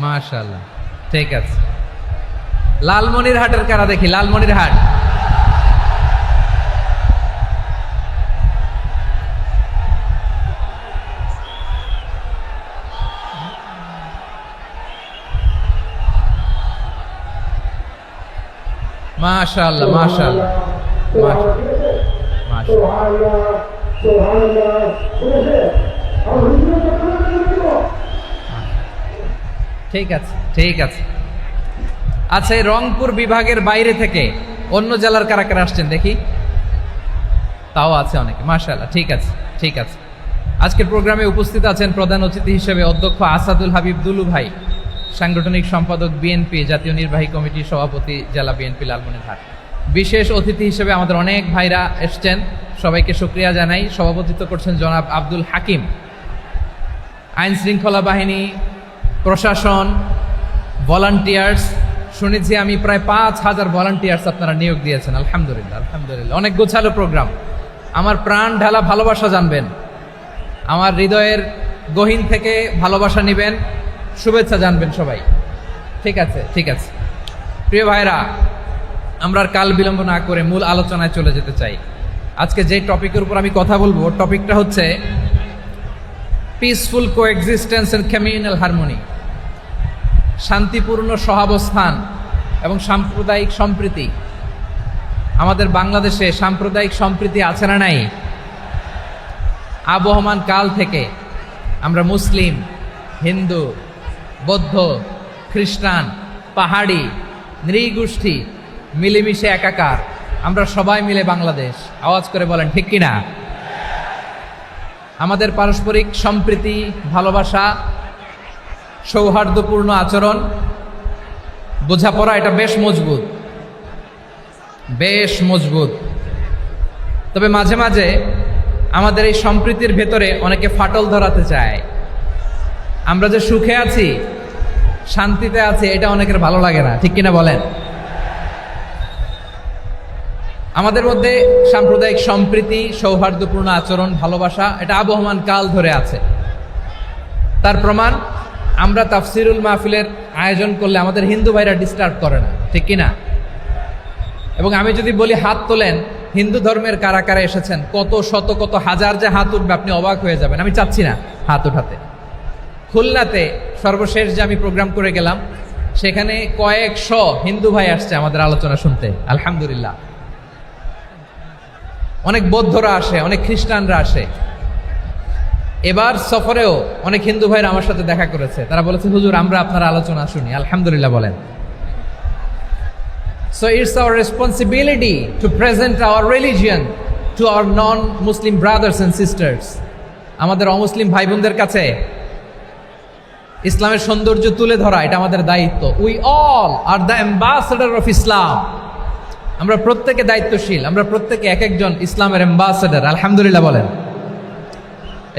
মাশাআল্লাহ, ঠিক আছে। লালমনিরহাটের কারা দেখি, লালমনিরহাট। মাশাআল্লাহ মাশাআল্লাহ ঠিক আছে ঠিক আছে। আচ্ছা, এই রংপুর বিভাগের বাইরে থেকে অন্য জেলার কারা কারা আসছেন দেখি? তাও আছে অনেকে, মাশাআল্লাহ, ঠিক আছে ঠিক আছে। আজকের প্রোগ্রামে উপস্থিত আছেন প্রধান অতিথি হিসেবে অধ্যক্ষ আসাদুল হাবিব দুলু ভাই, সাংগঠনিক সম্পাদক বিএনপি, জাতীয় নির্বাহী কমিটির সভাপতি, জেলা বিএনপি লালমনিরহাট। বিশেষ অতিথি হিসেবে আমাদের অনেক ভাইরা এসছেন, সবাইকে শুকরিয়া জানাই। সভাপতিত্ব করছেন জনাব আব্দুল হাকিম। আইন শৃঙ্খলা বাহিনী, প্রশাসন, ভলান্টিয়ার্স, শুনেছি আমি প্রায় 5,000 ভলান্টিয়ার্স আপনারা নিয়োগ দিয়েছেন। আলহামদুলিল্লাহ আলহামদুলিল্লাহ, অনেক গোছালো প্রোগ্রাম। আমার প্রাণ ঢালা ভালোবাসা জানবেন, আমার হৃদয়ের গহীন থেকে ভালোবাসা নিবেন, শুভেচ্ছা জানবেন সবাই। ঠিক আছে ঠিক আছে। প্রিয় ভাইরা, আমরা আর কাল বিলম্ব না করে মূল আলোচনায় চলে যেতে চাই। আজকে যে টপিকের উপর আমি কথা বলবো, টপিকটা হচ্ছে peaceful coexistence and communal harmony, শান্তিপূর্ণ সহাবস্থান এবং সাম্প্রদায়িক সম্প্রীতি। আমাদের বাংলাদেশে সাম্প্রদায়িক সম্প্রীতি আছে না নাই? আবহমান কাল থেকে আমরা মুসলিম, হিন্দু, বৌদ্ধ, খ্রিস্টান, পাহাড়ি, নৃগোষ্ঠী মিলেমিশে একাকার, আমরা সবাই মিলে বাংলাদেশ। আওয়াজ করে বলেন ঠিক কিনা? আমাদের পারস্পরিক সম্প্রীতি, ভালোবাসা, সৌহার্দ্যপূর্ণ আচরণ, বোঝাপড়া, এটা বেশ মজবুত, বেশ মজবুত। তবে মাঝে মাঝে আমাদের এই সম্প্রীতির ভেতরে অনেকে ফাটল ধরাতে চায়। আমরা যে সুখে আছি, শান্তিতে আছি, এটা অনেকের ভালো লাগে না, ঠিক কিনা বলেন? আমাদের মধ্যে সাম্প্রদায়িক সম্প্রীতি, সৌহার্দ্যপূর্ণ আচরণ, ভালোবাসা, এটা আবহমান কাল ধরে আছে। তার প্রমাণ, আমরা তাফসিরুল মাহফিলের আয়োজন করলে আমাদের হিন্দু ভাইরা ডিস্টার্ব করে না, ঠিক কিনা? এবং আমি যদি বলি হাত তোলেন, হিন্দু ধর্মের কারা কারা এসেছেন, কত শত কত হাজার যে হাত উঠবে, আপনি অবাক হয়ে যাবেন। আমি চাচ্ছি না হাত উঠাতে। খুলনাতে সর্বশেষ যে আমি প্রোগ্রাম করে গেলাম, সেখানে কয়েকশো হিন্দু ভাই আসছে আমাদের আলোচনা শুনতে, আলহামদুলিল্লাহ। অনেক বৌদ্ধরা আসে, অনেক খ্রিস্টানরা আসে। এবার সফরেও অনেক হিন্দু ভাইরা আমার সাথে দেখা করেছে, তারা বলেছে হুজুর আমরা আপনার আলোচনা শুনি, আলহামদুলিল্লাহ বলেন। So it's our responsibility to present our religion to our non-Muslim brothers and sisters. আমাদের অমুসলিম ভাই বোনদের কাছে ইসলামের সৌন্দর্য তুলে ধরা, এটা আমাদের দায়িত্ব। We all are the ambassador of Islam. আমরা প্রত্যেকে দায়িত্বশীল, আমরা প্রত্যেকে এক একজন ইসলামের অ্যাম্বাসেডর, আলহামদুলিল্লাহ বলেন।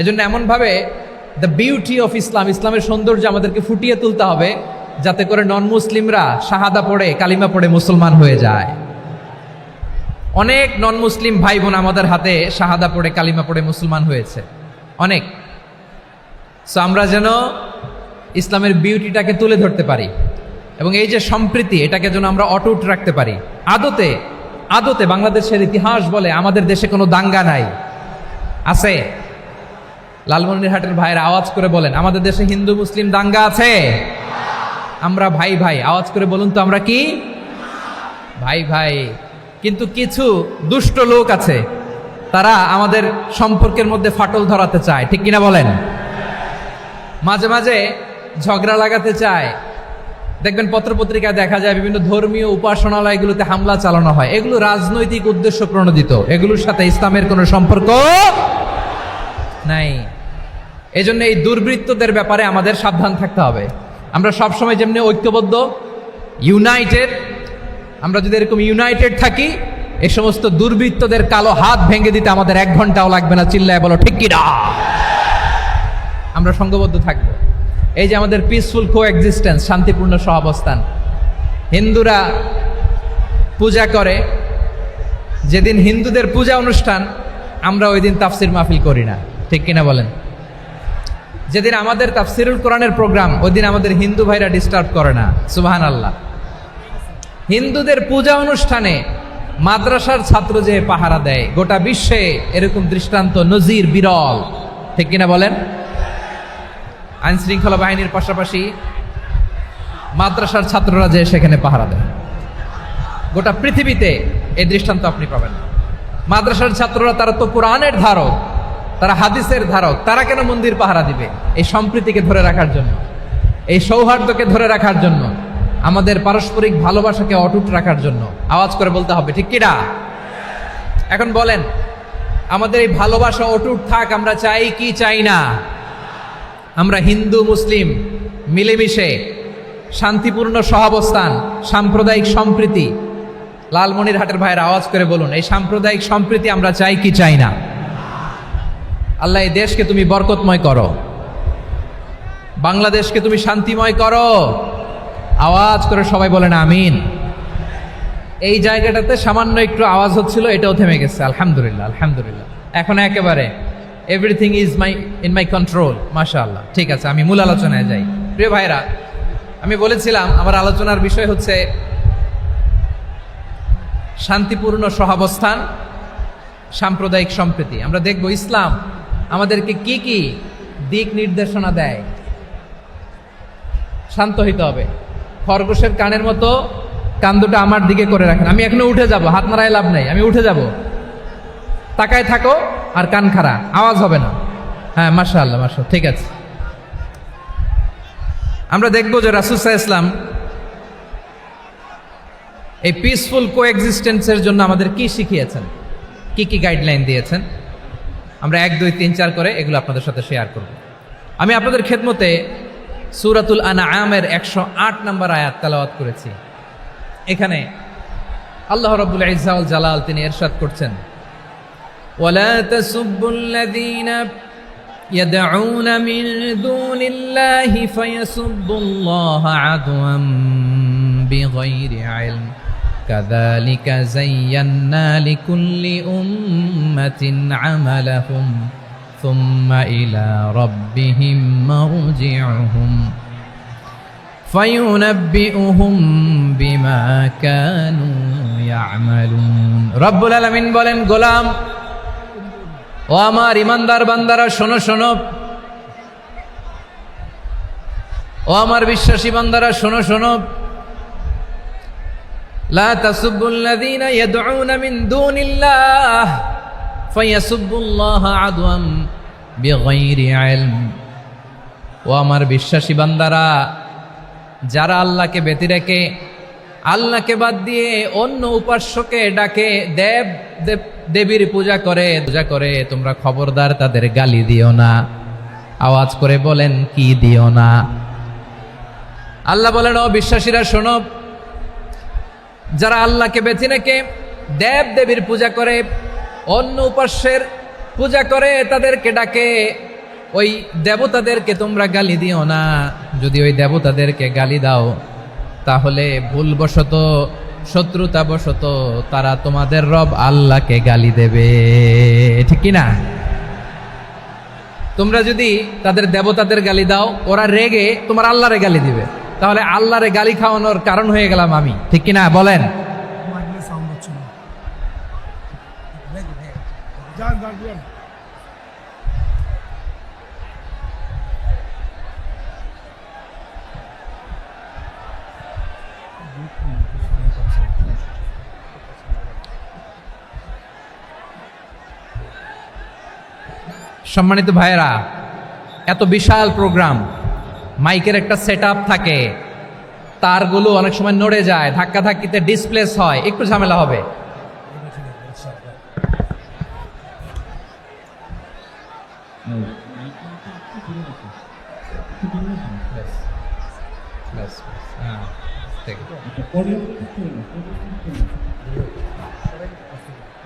এজন্য এমনভাবে দ্য বিউটি অফ ইসলাম, ইসলামের সৌন্দর্য আমাদেরকে ফুটিয়ে তুলতে হবে, যাতে করে নন মুসলিমরা শাহাদা পড়ে, কালিমা পড়ে মুসলমান হয়ে যায়। অনেক নন মুসলিম ভাই বোন আমাদের হাতে শাহাদা পড়ে, কালিমা পড়ে মুসলমান হয়েছে, অনেক। সো আমরা যেন ইসলামের বিউটিটাকে তুলে ধরতে পারি, এবং এই যে সম্প্রীতি, এটাকে যেন আমরা অটুট রাখতে পারি। আদতে আদতে বাংলাদেশের ইতিহাস বলে আমাদের দেশে কোনো দাঙ্গা নাই, আছে? লালমনিরহাটের ভাইয়েরা আওয়াজ করে বলেন, আমাদের দেশে হিন্দু মুসলিম দাঙ্গা আছে? আমরা ভাই ভাই, আওয়াজ করে বলুন তো, আমরা কি ভাই ভাই? কিন্তু কিছু দুষ্ট লোক আছে, তারা আমাদের সম্পর্কের মধ্যে ফাটল ধরাতে চায়, ঠিক কিনা বলেন? মাঝে মাঝে ঝগড়া লাগাতে চায়। দেখবেন পত্রপত্রিকায় দেখা যায় বিভিন্ন ধর্মীয় উপাসনালয়গুলোতে হামলা চালানো হয়, এগুলো রাজনৈতিক উদ্দেশ্য প্রণোদিত, এগুলোর সাথে ইসলামের কোনো সম্পর্ক নাই। এজন্য এই দুর্বৃত্তদের ব্যাপারে আমাদের সাবধান থাকতে হবে। আমরা সবসময় যেমনি ঐক্যবদ্ধ, ইউনাইটেড, আমরা যদি এরকম ইউনাইটেড থাকি, এই সমস্ত দুর্বৃত্তদের কালো হাত ভেঙে দিতে আমাদের 1 ঘন্টাও লাগবে না। চিল্লায় বলো ঠিক কিনা? আমরা সংঘবদ্ধ থাকবো। এই যে আমাদের পিসফুল কোএক্সিস্টেন্স, শান্তিপূর্ণ সহাবস্থান। হিন্দুরা পূজা করে, যেদিন হিন্দুদের পূজা অনুষ্ঠান, আমরা ওই দিন তাফসির মাহফিল করি না, ঠিক কিনা বলেন? যেদিন আমাদের তাফসিরুল কোরআনের প্রোগ্রাম, ওই দিন আমাদের হিন্দু ভাইরা ডিস্টার্ব করে না। সুবহানাল্লাহ। হিন্দুদের পূজা অনুষ্ঠানে মাদ্রাসার ছাত্র যে পাহারা দেয়, গোটা বিশ্বে এরকম দৃষ্টান্ত নজির বিরল, ঠিক কিনা বলেন? আইন শৃঙ্খলা বাহিনীর পাশাপাশি মাদ্রাসার ছাত্ররা যে সেখানে পাহারা দেয়, গোটা পৃথিবীতে এই দৃষ্টান্ত আপনি পাবেন না। মাদ্রাসার ছাত্ররা, তারা তো কোরআনের ধারক, তারা হাদিসের ধারক, তারা কেন মন্দির পাহারা দিবে? এই সম্প্রীতিকে ধরে রাখার জন্য, এই সৌহার্দ্যকে ধরে রাখার জন্য, আমাদের পারস্পরিক ভালোবাসাকে অটুট রাখার জন্য। আওয়াজ করে বলতে হবে, ঠিক কিনা? এখন বলেন, আমাদের এই ভালোবাসা অটুট থাক, আমরা চাই কি চাই না? আমরা হিন্দু মুসলিম মিলেমিশে শান্তিপূর্ণ সহাবস্থান, সাম্প্রদায়িক সম্প্রীতি, লালমনিরহাটের ভাইয়ের আওয়াজ করে বলুন, এই সাম্প্রদায়িক সম্প্রীতি আমরা চাই কি চাই না? আল্লাহ এই দেশকে তুমি বরকতময় করো, বাংলাদেশকে তুমি শান্তিময় করো। আওয়াজ করে সবাই বলেন আমিন। এই জায়গাটাতে সামান্য একটু আওয়াজ হচ্ছিল, এটাও থেমে গেছে। আলহামদুলিল্লাহ, আলহামদুলিল্লাহ। এখন একেবারে everything is in my control. মাশাআল্লাহ। ঠিক আছে, আমি মূল আলোচনায় যাই। প্রিয় ভাইরা, আমি বলেছিলাম আমার আলোচনার বিষয় হচ্ছে শান্তিপূর্ণ সহাবস্থান, সাম্প্রদায়িক সম্প্রীতি। আমরা দেখব ইসলাম আমাদেরকে কি কি দিক নির্দেশনা দেয়। শান্ত হইতে হবে, খরগোশের কানের মতো কান দুটো আমার দিকে করে রাখেন। আমি এখনো উঠে যাব, হাত নাড়ায় লাভ নাই, আমি উঠে যাব। তাকায় থাকো আর কান খাড়া, আওয়াজ হবে না। হ্যাঁ, মাশাআল্লাহ, মাশাআল্লাহ, ঠিক আছে। আমরা দেখব যে রাসূল সাল্লাল্লাহু আলাইহি ওয়াসাল্লাম এই পিসফুল কোএক্সিস্টেন্সের জন্য আমাদের কি শিখিয়েছেন, কি কি গাইডলাইন দিয়েছেন। আমরা 1, 2, 3, 4 করে এগুলো আপনাদের সাথে শেয়ার করব। আমি আপনাদের খেদমতে সূরাতুল আনআমের 108 নম্বর আয়াত তেলাওয়াত করেছি। এখানে আল্লাহ রাব্বুল ইজ্জা ওয়াল জালাল তিনি ইরশাদ করছেন, ওয়ালা তাসুব্বুল্লাযীনা ইয়াদউনা মিন দুনিল্লাহি ফায়াসুব্বুল্লাহা আদওয়াম বিগাইরি ইলম কাযালিকা যায়্যান্না লিকুল্লি উম্মাতিন আমালাহুম সুম্মা ইলা রাব্বিহিম মারজিউহুম ফায়ুনাব্বিউহুম বিমা কানু ইয়ামালুন। রব্বুল আলামিন বলেন, গোলাম ও আমার ইমানদার বান্দারা, শোনো শোনো। ও আমার বিশ্বাসী বান্দারা, শোনো শোনো। লা তাসুব্বুল্লাযীনা ইয়াদউনা মিন দুনিল্লাহ ফায়াসুব্বুল্লাহা আদওয়াম বিগাইরি ইলম। ও আমার বিশ্বাসী বান্দারা, যারা আল্লাহকে ব্যতি রেখে, আল্লাহকে বাদ দিয়ে অন্য উপাস্যকে ডাকে, দেবীর পূজা করে, তোমরা খবরদার তাদের গালি দিও না। আওয়াজ করে বলেন, কি দিও না? আল্লাহ বলেন, ও বিশ্বাসীরা শোনো, যারা আল্লাহকে বেছে রেখে দেবীর পূজা করে, অন্য উপাস্যের পূজা করে, তাদেরকে ডাকে, ওই দেবতাদেরকে তোমরা গালি দিও না। যদি ওই দেবতাদেরকে গালি দাও, তাহলে ভুলবশত, শত্রুতাবশত তারা তোমাদের রব আল্লাহকে গালি দেবে, ঠিক কি না? তোমরা যদি তাদের দেবতাদের গালি দাও, ওরা রেগে তোমার আল্লাহরে গালি দিবে, তাহলে আল্লাহরে গালি খাওয়ানোর কারণ হয়ে গেলাম আমি, ঠিক কি না? বলেন। সম্মানিত ভাইয়েরা, এত বিশাল প্রোগ্রাম, মাইকের একটা সেটআপ থাকে, তারগুলো অনেক সময় নড়ে যায়, ধাক্কা ধাক্কিতে ডিসপ্লেস হয়, একটু ঝামেলা হবে।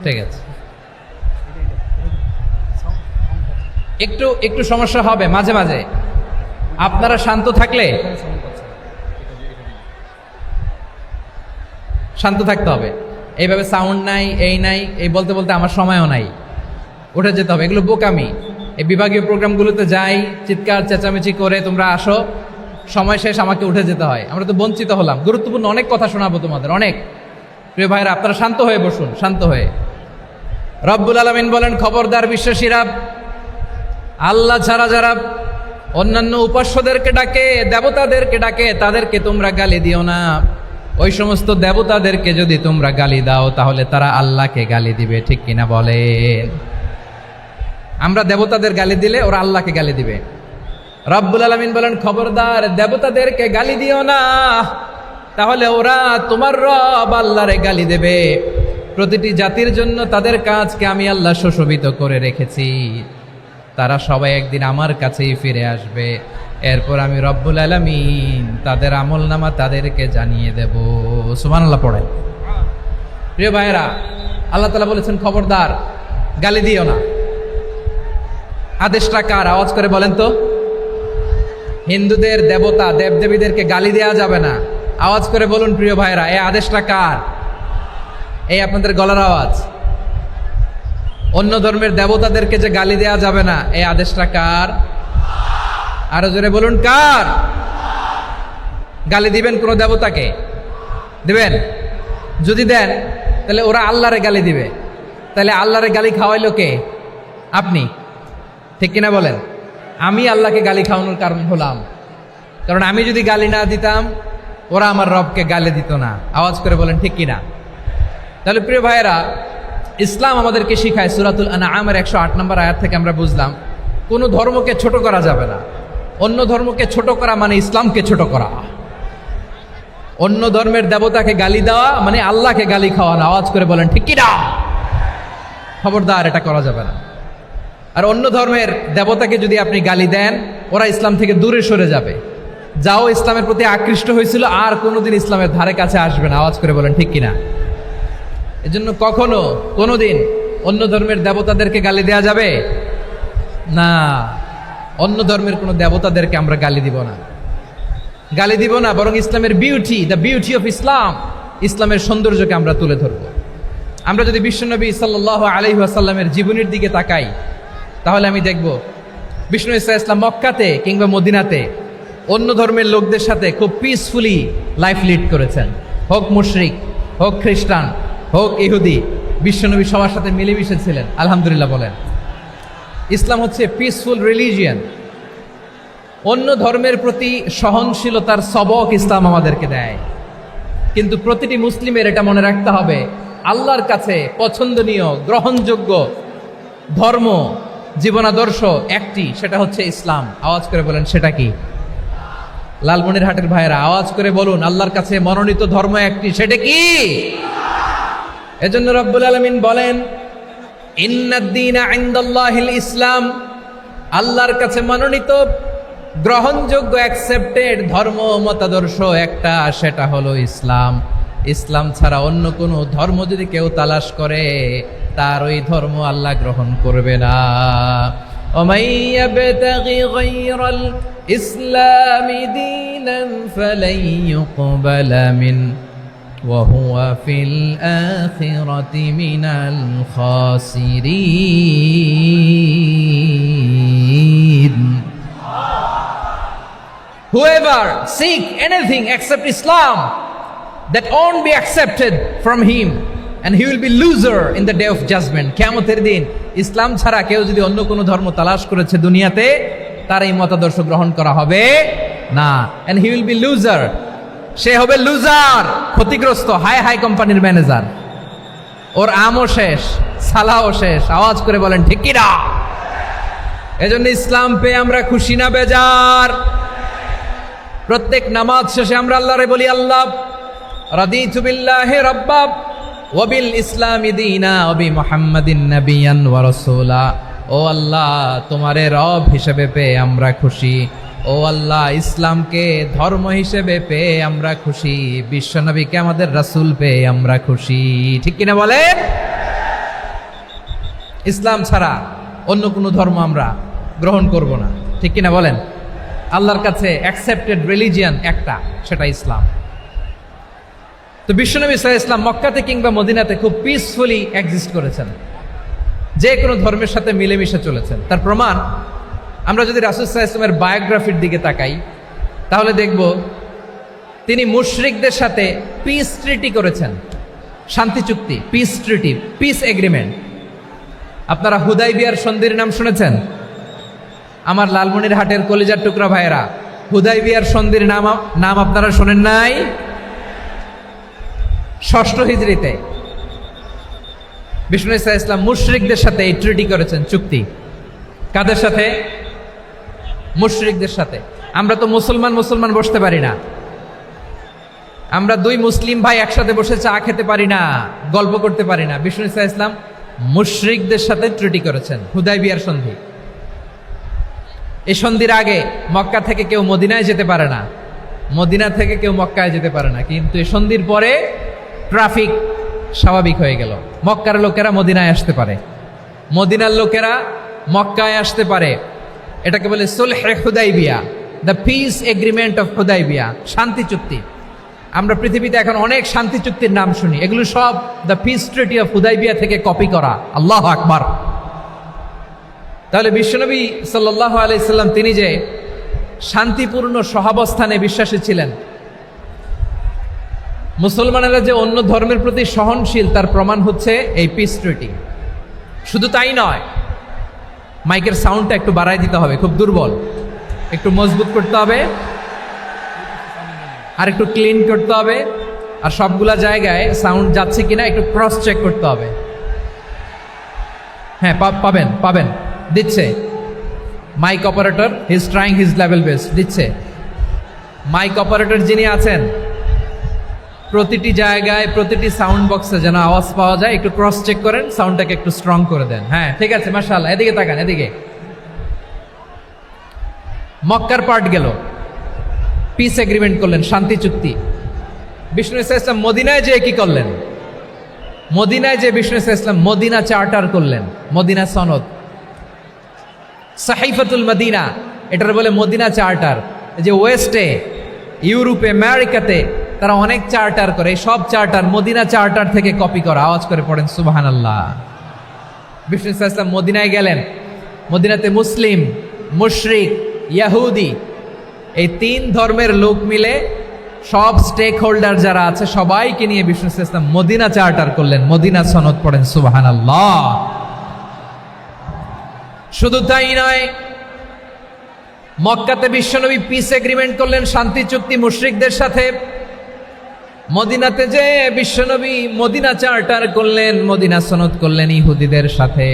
ঠিক আছে, একটু একটু সমস্যা হবে মাঝে মাঝে। আপনারা শান্ত থাকলে, শান্ত থাকতে হবে। এইভাবে সাউন্ড নাই, এই নাই, এই বলতে বলতে আমার সময়ও নাই, উঠে যেতে হবে, এগুলো বোকামি। এই বিভাগীয় প্রোগ্রামগুলোতে যাই, চিৎকার চেঁচামেচি করে তোমরা আসো, সময় শেষ আমাকে উঠে যেতে হয়। আমরা তো বঞ্চিত হলাম। গুরুত্বপূর্ণ অনেক কথা শোনাবো তোমাদের, অনেক। প্রিয় ভাইরা, আপনারা শান্ত হয়ে বসুন, শান্ত হয়ে। রব্বুল আলামিন বলেন, খবরদার বিশ্বাসীরা, আল্লাহ ছাড়া যারা অন্যান্য উপাস্যদেরকে ডাকে, দেবতাদেরকে ডাকে, তাদেরকে তোমরা গালি দিও না। ওই সমস্ত দেবতাদেরকে যদি তোমরা গালি দাও তাহলে তারা আল্লাহকে গালি দিবে, ঠিক কিনা বলেন? আমরা দেবতাদের গালি দিলে ওরা আল্লাহকে গালি দিবে। রব্বুল আলামিন বলেন, খবরদার দেবতাদেরকে গালি দিও না, তাহলে ওরা তোমার রব আল্লাহরে গালি দেবে। প্রতিটি জাতির জন্য তাদের কাজকে আমি আল্লাহ সুশোভিত করে রেখেছি, তারা সবাই একদিন আমার কাছেই ফিরে আসবে। এরপর আমি রব্বুল আলামিন তাদের আমলনামা তাদেরকে জানিয়ে দেব। সুবহানাল্লাহ পড়ে। প্রিয় ভাইয়েরা, আল্লাহ তাআলা বলেছেন খবরদার গালি দিও না। আদেশটা কার? আওয়াজ করে বলেন তো। হিন্দুদের দেবতা দেবদেবীদেরকে গালি দেওয়া যাবে না। আওয়াজ করে বলুন প্রিয় ভাইয়েরা, এই আদেশটা কার? এই আপনাদের গলার আওয়াজ। অন্য ধর্মের দেবতাদেরকে যে গালি দেওয়া যাবে না, এই আদেশটা কার? আরো জোরে বলুন, কার? গালি দিবেন কোন দেবতাকে? দিবেন? যদি দেন তাহলে ওরা আল্লাহরে গালি দিবে। তাহলে আল্লাহরে গালি খাওয়াইলো কে? আপনি, ঠিক কিনা বলেন? আমি আল্লাহকে গালি খাওয়ানোর কারণ হলাম, কারণ আমি যদি গালি না দিতাম ওরা আমার রবকে গালি দিত না। আওয়াজ করে বলেন ঠিক কিনা? তাহলে প্রিয় ভাইয়েরা, ইসলাম আমাদেরকে শিখায়, সূরাতুল আনআমের 108 নম্বর আয়াত থেকে আমরা বুঝলাম কোনো ধর্মকে ছোট করা যাবে না। অন্য ধর্মকে ছোট করা মানে ইসলামকে ছোট করা। অন্য ধর্মের দেবতাকে গালি দেওয়া মানে আল্লাহকে গালি খাওয়ানো। আওয়াজ করে বলেন ঠিক কিনা? খবরদার, এটা করা যাবে না। আর অন্য ধর্মের দেবতাকে যদি আপনি গালি দেন, ওরা ইসলাম থেকে দূরে সরে যাবে। যাও ইসলামের প্রতি আকৃষ্ট হয়েছিল আর কোনোদিন ইসলামের ধারে কাছে আসবে না। আওয়াজ করে বলেন ঠিক কিনা? এজন্য কখনো কোনোদিন অন্য ধর্মের দেবতাদেরকে গালি দেয়া যাবে না। অন্য ধর্মের কোনো দেবতাদেরকে আমরা গালি দিব না, গালি দিব না, বরং ইসলামের beauty, the beauty of Islam, ইসলামের সৌন্দর্যকে আমরা তুলে ধরব। আমরা যদি বিশ্বনবী সাল্লাল্লাহু আলাইহি ওয়াসাল্লামের জীবনের দিকে তাকাই, তাহলে আমি দেখব বিষ্ণু ইসা ইসলাম মক্কাতে কিংবা মদিনাতে অন্য ধর্মের লোকদের সাথে খুব পিসফুলি লাইফ লিড করেছেন। হোক মুশরিক, হোক খ্রিস্টান, হোক ইহুদি, বিশ্বনবী সবার সাথে মিলেমিশে ছিলেন। আলহামদুলিল্লাহ বলেন। ইসলাম হচ্ছে পিসফুল রিলিজিয়ান। অন্য ধর্মের প্রতি সহনশীলতার সবক ইসলাম আমাদেরকে দেয়। কিন্তু প্রতিটি মুসলিমের এটা মনে রাখতে হবে, আল্লাহর কাছে পছন্দনীয় গ্রহণযোগ্য ধর্ম, জীবনাদর্শ একটি, সেটা হচ্ছে ইসলাম। আওয়াজ করে বলেন সেটা কি? লালমনিরহাটের ভাইয়েরা আওয়াজ করে বলুন, আল্লাহর কাছে মনোনীত ধর্ম একটি, সেটা কি? এজন্য রব্বুল আলামিন বলেন, ইন্নাদ-দীনা ইনদাল্লাহিল ইসলাম, আল্লাহর কাছে মনোনীত গ্রহণযোগ্য অ্যাকসেপ্টেড ধর্ম মতাদর্শ একটা, সেটা হলো ইসলাম। ইসলাম ছাড়া অন্য কোনো ধর্ম যদি কেউ তালাশ করে, তার ওই ধর্ম আল্লাহ গ্রহণ করবে না। ওমাই ইয়াবতাগি গায়রাল ইসলামি দীনান ফালাই ইউকবালা মিন ওয়া হুয়া ফিল আখিরাতি মিনাল খাসিরিন। Whoever seek anything except Islam, that won't be accepted from him, and he will be loser in the day of judgment. কিয়ামতের দিন ইসলাম ছাড়া কেউ যদি অন্য কোনো ধর্ম তালাশ করেছে দুনিয়াতে, তার এই মতাদর্শ গ্রহণ করা হবে না। and he will be loser, সে হবে লুজার, ক্ষতিগ্রস্ত, হাই হাই কোম্পানির ম্যানেজার। ওর আমও শেষ, সালাও শেষ। আওয়াজ করে বলেন ঠিক কি না? এজন্য ইসলাম পেয়ে আমরা খুশি না বেজার? প্রত্যেক নামাজ শেষে আমরা আল্লাহরে বলি, আল্লাহ রাদিতু বিল্লাহি রাব্বা ওয়া বিল ইসলামি দীনা ওয়া বি মুহাম্মাদিন নাবিয়ান ওয়া রাসূলা। ও আল্লাহ, তোমারে রব হিসেবে পেয়ে আমরা খুশি। ও আল্লাহ, ইসলামকে ধর্ম হিসেবে পেয়ে আমরা খুশি। বিশ্বনবীকে আমাদের রাসূল পেয়ে আমরা খুশি। ঠিক কিনা বলে? ইসলাম ছাড়া অন্য কোনো ধর্ম আমরা গ্রহণ করব না। ঠিক কিনা বলেন? আল্লাহর কাছে অ্যাকসেপ্টেড রিলিজিয়ান একটা, সেটা ইসলাম। তো বিশ্বনবী সাল্লাল্লাহু আলাইহি ওয়াসাল্লাম মক্কাতে কিংবা মদিনাতে খুব পিসফুলি এক্সিস্ট করেছেন। যে কোনো ধর্মের সাথে মিলেমিশে চলেছেন। তার প্রমাণ আমরা যদি রাসূল সাল্লাল্লাহু আলাইহি ওয়াসাল্লামের বায়োগ্রাফির দিকে তাকাই তাহলে দেখব তিনি মুশরিকদের সাথে পিস ট্রিটি করেছেন, শান্তি চুক্তি, পিস ট্রিটি, পিস এগ্রিমেন্ট। আপনারা হুদাইবিয়ার সন্ধির নাম শুনেছেন? আমার লালমনিরহাটের কলিজার টুকরা ভাইয়েরা, হুদাইবিয়ার সন্ধির নাম আপনারা শোনেন নাই? 6ষ্ঠ হিজরিতে বিষ্ণু ঈসা ইসলাম মুশরিকদের সাথে এই ট্রিটি করেছেন, চুক্তি। কাদের সাথে? মুশরিকদের সাথে। আমরা তো মুসলমান বসতে পারি না, আমরা দুই মুসলিম ভাই একসাথে বসে চা খেতে পারি না, গল্প করতে পারি না। বিষ্ণু ঈসা ইসলাম মুশরিকদের সাথে ট্রিটি করেছেন, হুদাইবিয়ার সন্ধি। এই সন্ধির আগে মক্কা থেকে কেউ মদিনায় যেতে পারে না, মদিনা থেকে কেউ মক্কায় যেতে পারে না, কিন্তু এই সন্ধির পরে ট্রাফিক স্বাভাবিক হয়ে গেল। মক্কার লোকেরা মদিনায় আসতে পারে, মদিনার লোকেরা মক্কায় আসতে পারে। এটাকে বলে সুলহে Hudaibiya, the peace agreement of Hudaibiya, শান্তি চুক্তি। আমরা পৃথিবীতে এখন অনেক শান্তি চুক্তির নাম শুনি, এগুলো সব the piece treaty of Hudaibiya থেকে কপি করা। আল্লাহু আকবার। তাহলে বিশ্বনবী সাল্লাল্লাহু আলাইহি সাল্লাম তিনি যে শান্তিপূর্ণ সহাবস্থানে বিশ্বাসী ছিলেন, মুসলমানেরা যে অন্য ধর্মের প্রতি সহনশীল তার প্রমাণ হচ্ছে এই পিস ট্রিটি। শুধু তাই নয়, মাইকের সাউন্ডটা একটু বাড়াই দিতে হবে, খুব দুর্বল, একটু মজবুত করতে হবে, আর একটু ক্লিন করতে হবে, আর সবগুলা জায়গায় সাউন্ড যাচ্ছে কিনা একটু ক্রস চেক করতে হবে। হ্যাঁ, পাবেন দিচ্ছে mic operator, he is trying his level best, দিচ্ছে। মাইক অপারেটর যিনি আছেন প্রতিটি জায়গায় প্রতিটি সাউন্ড বক্সে যেন আওয়াজ পাওয়া যায়, একটু ক্রস চেক করেন, সাউন্ডটাকে একটু স্ট্রং করে দেন। হ্যাঁ, ঠিক আছে, মাশাআল্লাহ। এদিকে তাকান, এদিকে। মক্কার পার্ট গেল, পিস এগ্রিমেন্ট করলেন, শান্তি চুক্তি। বিষ্ণু ঈসা ইসলাম মদিনায় যেয়ে কি করলেন? মদিনায় যে বিষ্ণু ঈসা ইসলাম মদিনা চার্টার করলেন, মদিনা সনদ, সাহিফাতুল মদিনা, এটার বলে মদিনা চার্টার। যে ওয়েস্টে, ইউরোপে, আমেরিকাতে তারা অনেক চার্টার করে, সব চার্টার মদিনা চার্টার থেকে কপি করা। আওয়াজ করে পড়েন সুবহানাল্লাহ। বিষ্ণু ঈসা ইসলাম মদিনায় গেলেন, মদিনাতে মুসলিম, মুশরিক, ইয়াহুদি, এই 3 ধর্মের লোক মিলে সব স্টেক হোল্ডার যারা আছে সবাইকে নিয়ে বিষ্ণু ঈসা ইসলাম মদিনা চার্টার করলেন, মদিনা সনদ। পড়েন সুবহানাল্লাহ। শুধু তাই নয়, মক্কাতে বিশ্বনবী পিস এগ্রিমেন্ট করলেন, শান্তি চুক্তি মুশরিকদের সাথে। মদিনাতে যে বিশ্বনবী মদিনা চার্টার করলেন, মদিনা সনদ করলেন ইহুদিদের সাথে।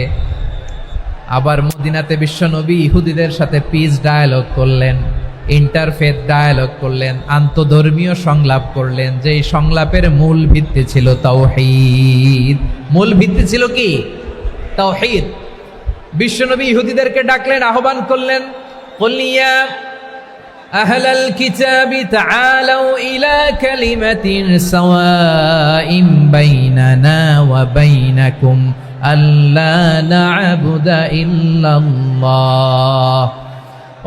আবার মদিনাতে বিশ্বনবী ইহুদিদের সাথে পিস ডায়ালগ করলেন, ইন্টারফেথ ডায়ালগ করলেন, আন্তধর্মীয় সংলাপ করলেন। যেই সংলাপের মূল ভিত্তি ছিল তাওহীদ। মূল ভিত্তি ছিল কি? তাওহীদ। বিশ্বনবী ইহুদিদেরকে ডাকলেন, আহ্বান করলেন, কুল ইয়া আহলাল কিতাবি তাআলাউ ইলা কালিমাতিন সাওয়াইন বাইনানা ওয়া বাইনাকুম আল্লা না'বুদা ইল্লাল্লাহ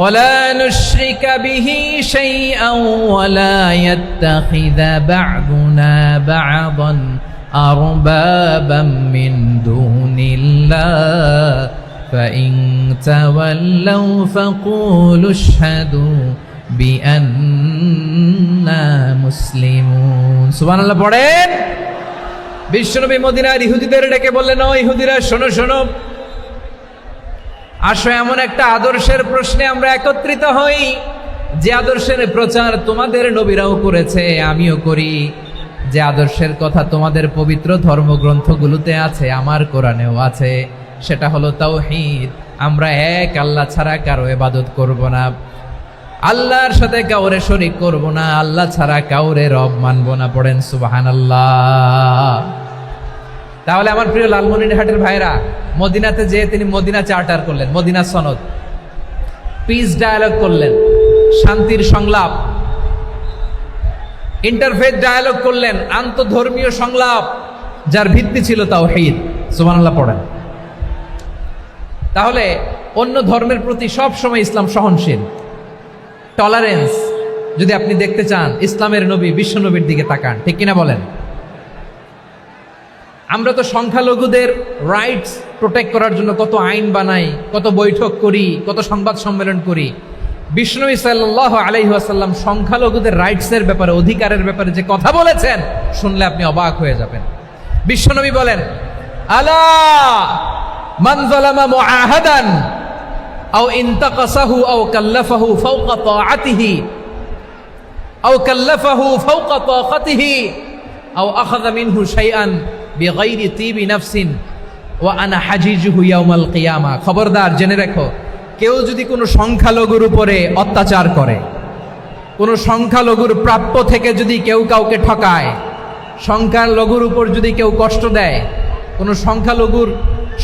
ওয়া লা নুশরিকা বিহি শাইআন ওয়া লা ইয়াত্তাখিযা বা'দুনা বা'দান আরবাবাম মিন দুনিল্লাহ فإن تولوا فقولوا اشهدوا بأننا مسلمون। সুবহানাল্লাহ পড়েন। বিশ্বনবী মদিনার ইহুদিদের ডেকে বললেন, ও ইহুদিরা, শোনো শোনো, আসো এমন একটা আদর্শের প্রশ্নে আমরা একত্রিত হই, যে আদর্শের প্রচার তোমাদের নবীরাও করেছে, আমিও করি, যে আদর্শের কথা তোমাদের পবিত্র ধর্মগ্রন্থগুলোতে আছে, আমার কোরআনেও আছে। সেটা হলো তাওহীদ। আমরা এক আল্লাহ ছাড়া কারো ইবাদত করব না, আল্লাহর সাথে কাউরে শরীক করব না, আল্লাহ ছাড়া কাউরে রব মানব না। পড়েন সুবহানাল্লাহ। তাহলে আমার প্রিয় লালমনিরহাটের ভাইরা, মদিনাতে যে তিনি মদিনা চার্টার করলেন, মদিনা সনদ, পিস ডায়ালগ করলেন, শান্তির সংলাপ, ইন্টারফেথ ডায়ালগ করলেন, আন্তধর্মীয় সংলাপ, যার ভিত্তি ছিল তাওহীদ। সুবহানাল্লাহ পড়েন। তাহলে অন্য ধর্মের প্রতি সব সময় ইসলাম সহনশীল, টলারেন্স। যদি আপনি দেখতে চান ইসলামের নবী বিশ্ব নবীর দিকে তাকান, ঠিক কিনা বলেন? আমরা তো সংখ্যালঘুদের রাইটস প্রোটেক্ট করার জন্য কত আইন বানাই, কত বৈঠক করি, কত সংবাদ সম্মেলন করি। বিষ্ণু সাল্লাল্লাহু আলাইহি ওয়াসাল্লাম সংখ্যালঘুদের রাইটসের ব্যাপারে, অধিকারের ব্যাপারে যে কথা বলেছেন, শুনলে আপনি অবাক হয়ে যাবেন। বিশ্বনবী বলেন, আলা মান যালামা মুআহাদান আও ইনতাকাসাহু আও কাল্লাফাহু ফাওকা তাআতিহি আও কাল্লাফাহু ফাওকা তাকাতিহি আও আখাযা মিনহু শাইআন বিগাইরি তিবি নাফসিন ওয়া আনা হাজিজুহু ইয়াউমাল কিয়ামা। খবরদার, জেনে রাখো, কেউ যদি কোনো সংখ্যালঘুর উপরে অত্যাচার করে, কোনো সংখ্যালঘুর প্রাপ্য থেকে যদি কেউ কাউকে ঠকায়, সংখ্যালঘুর উপর যদি কেউ কষ্ট দেয়, কোনো সংখ্যালঘুর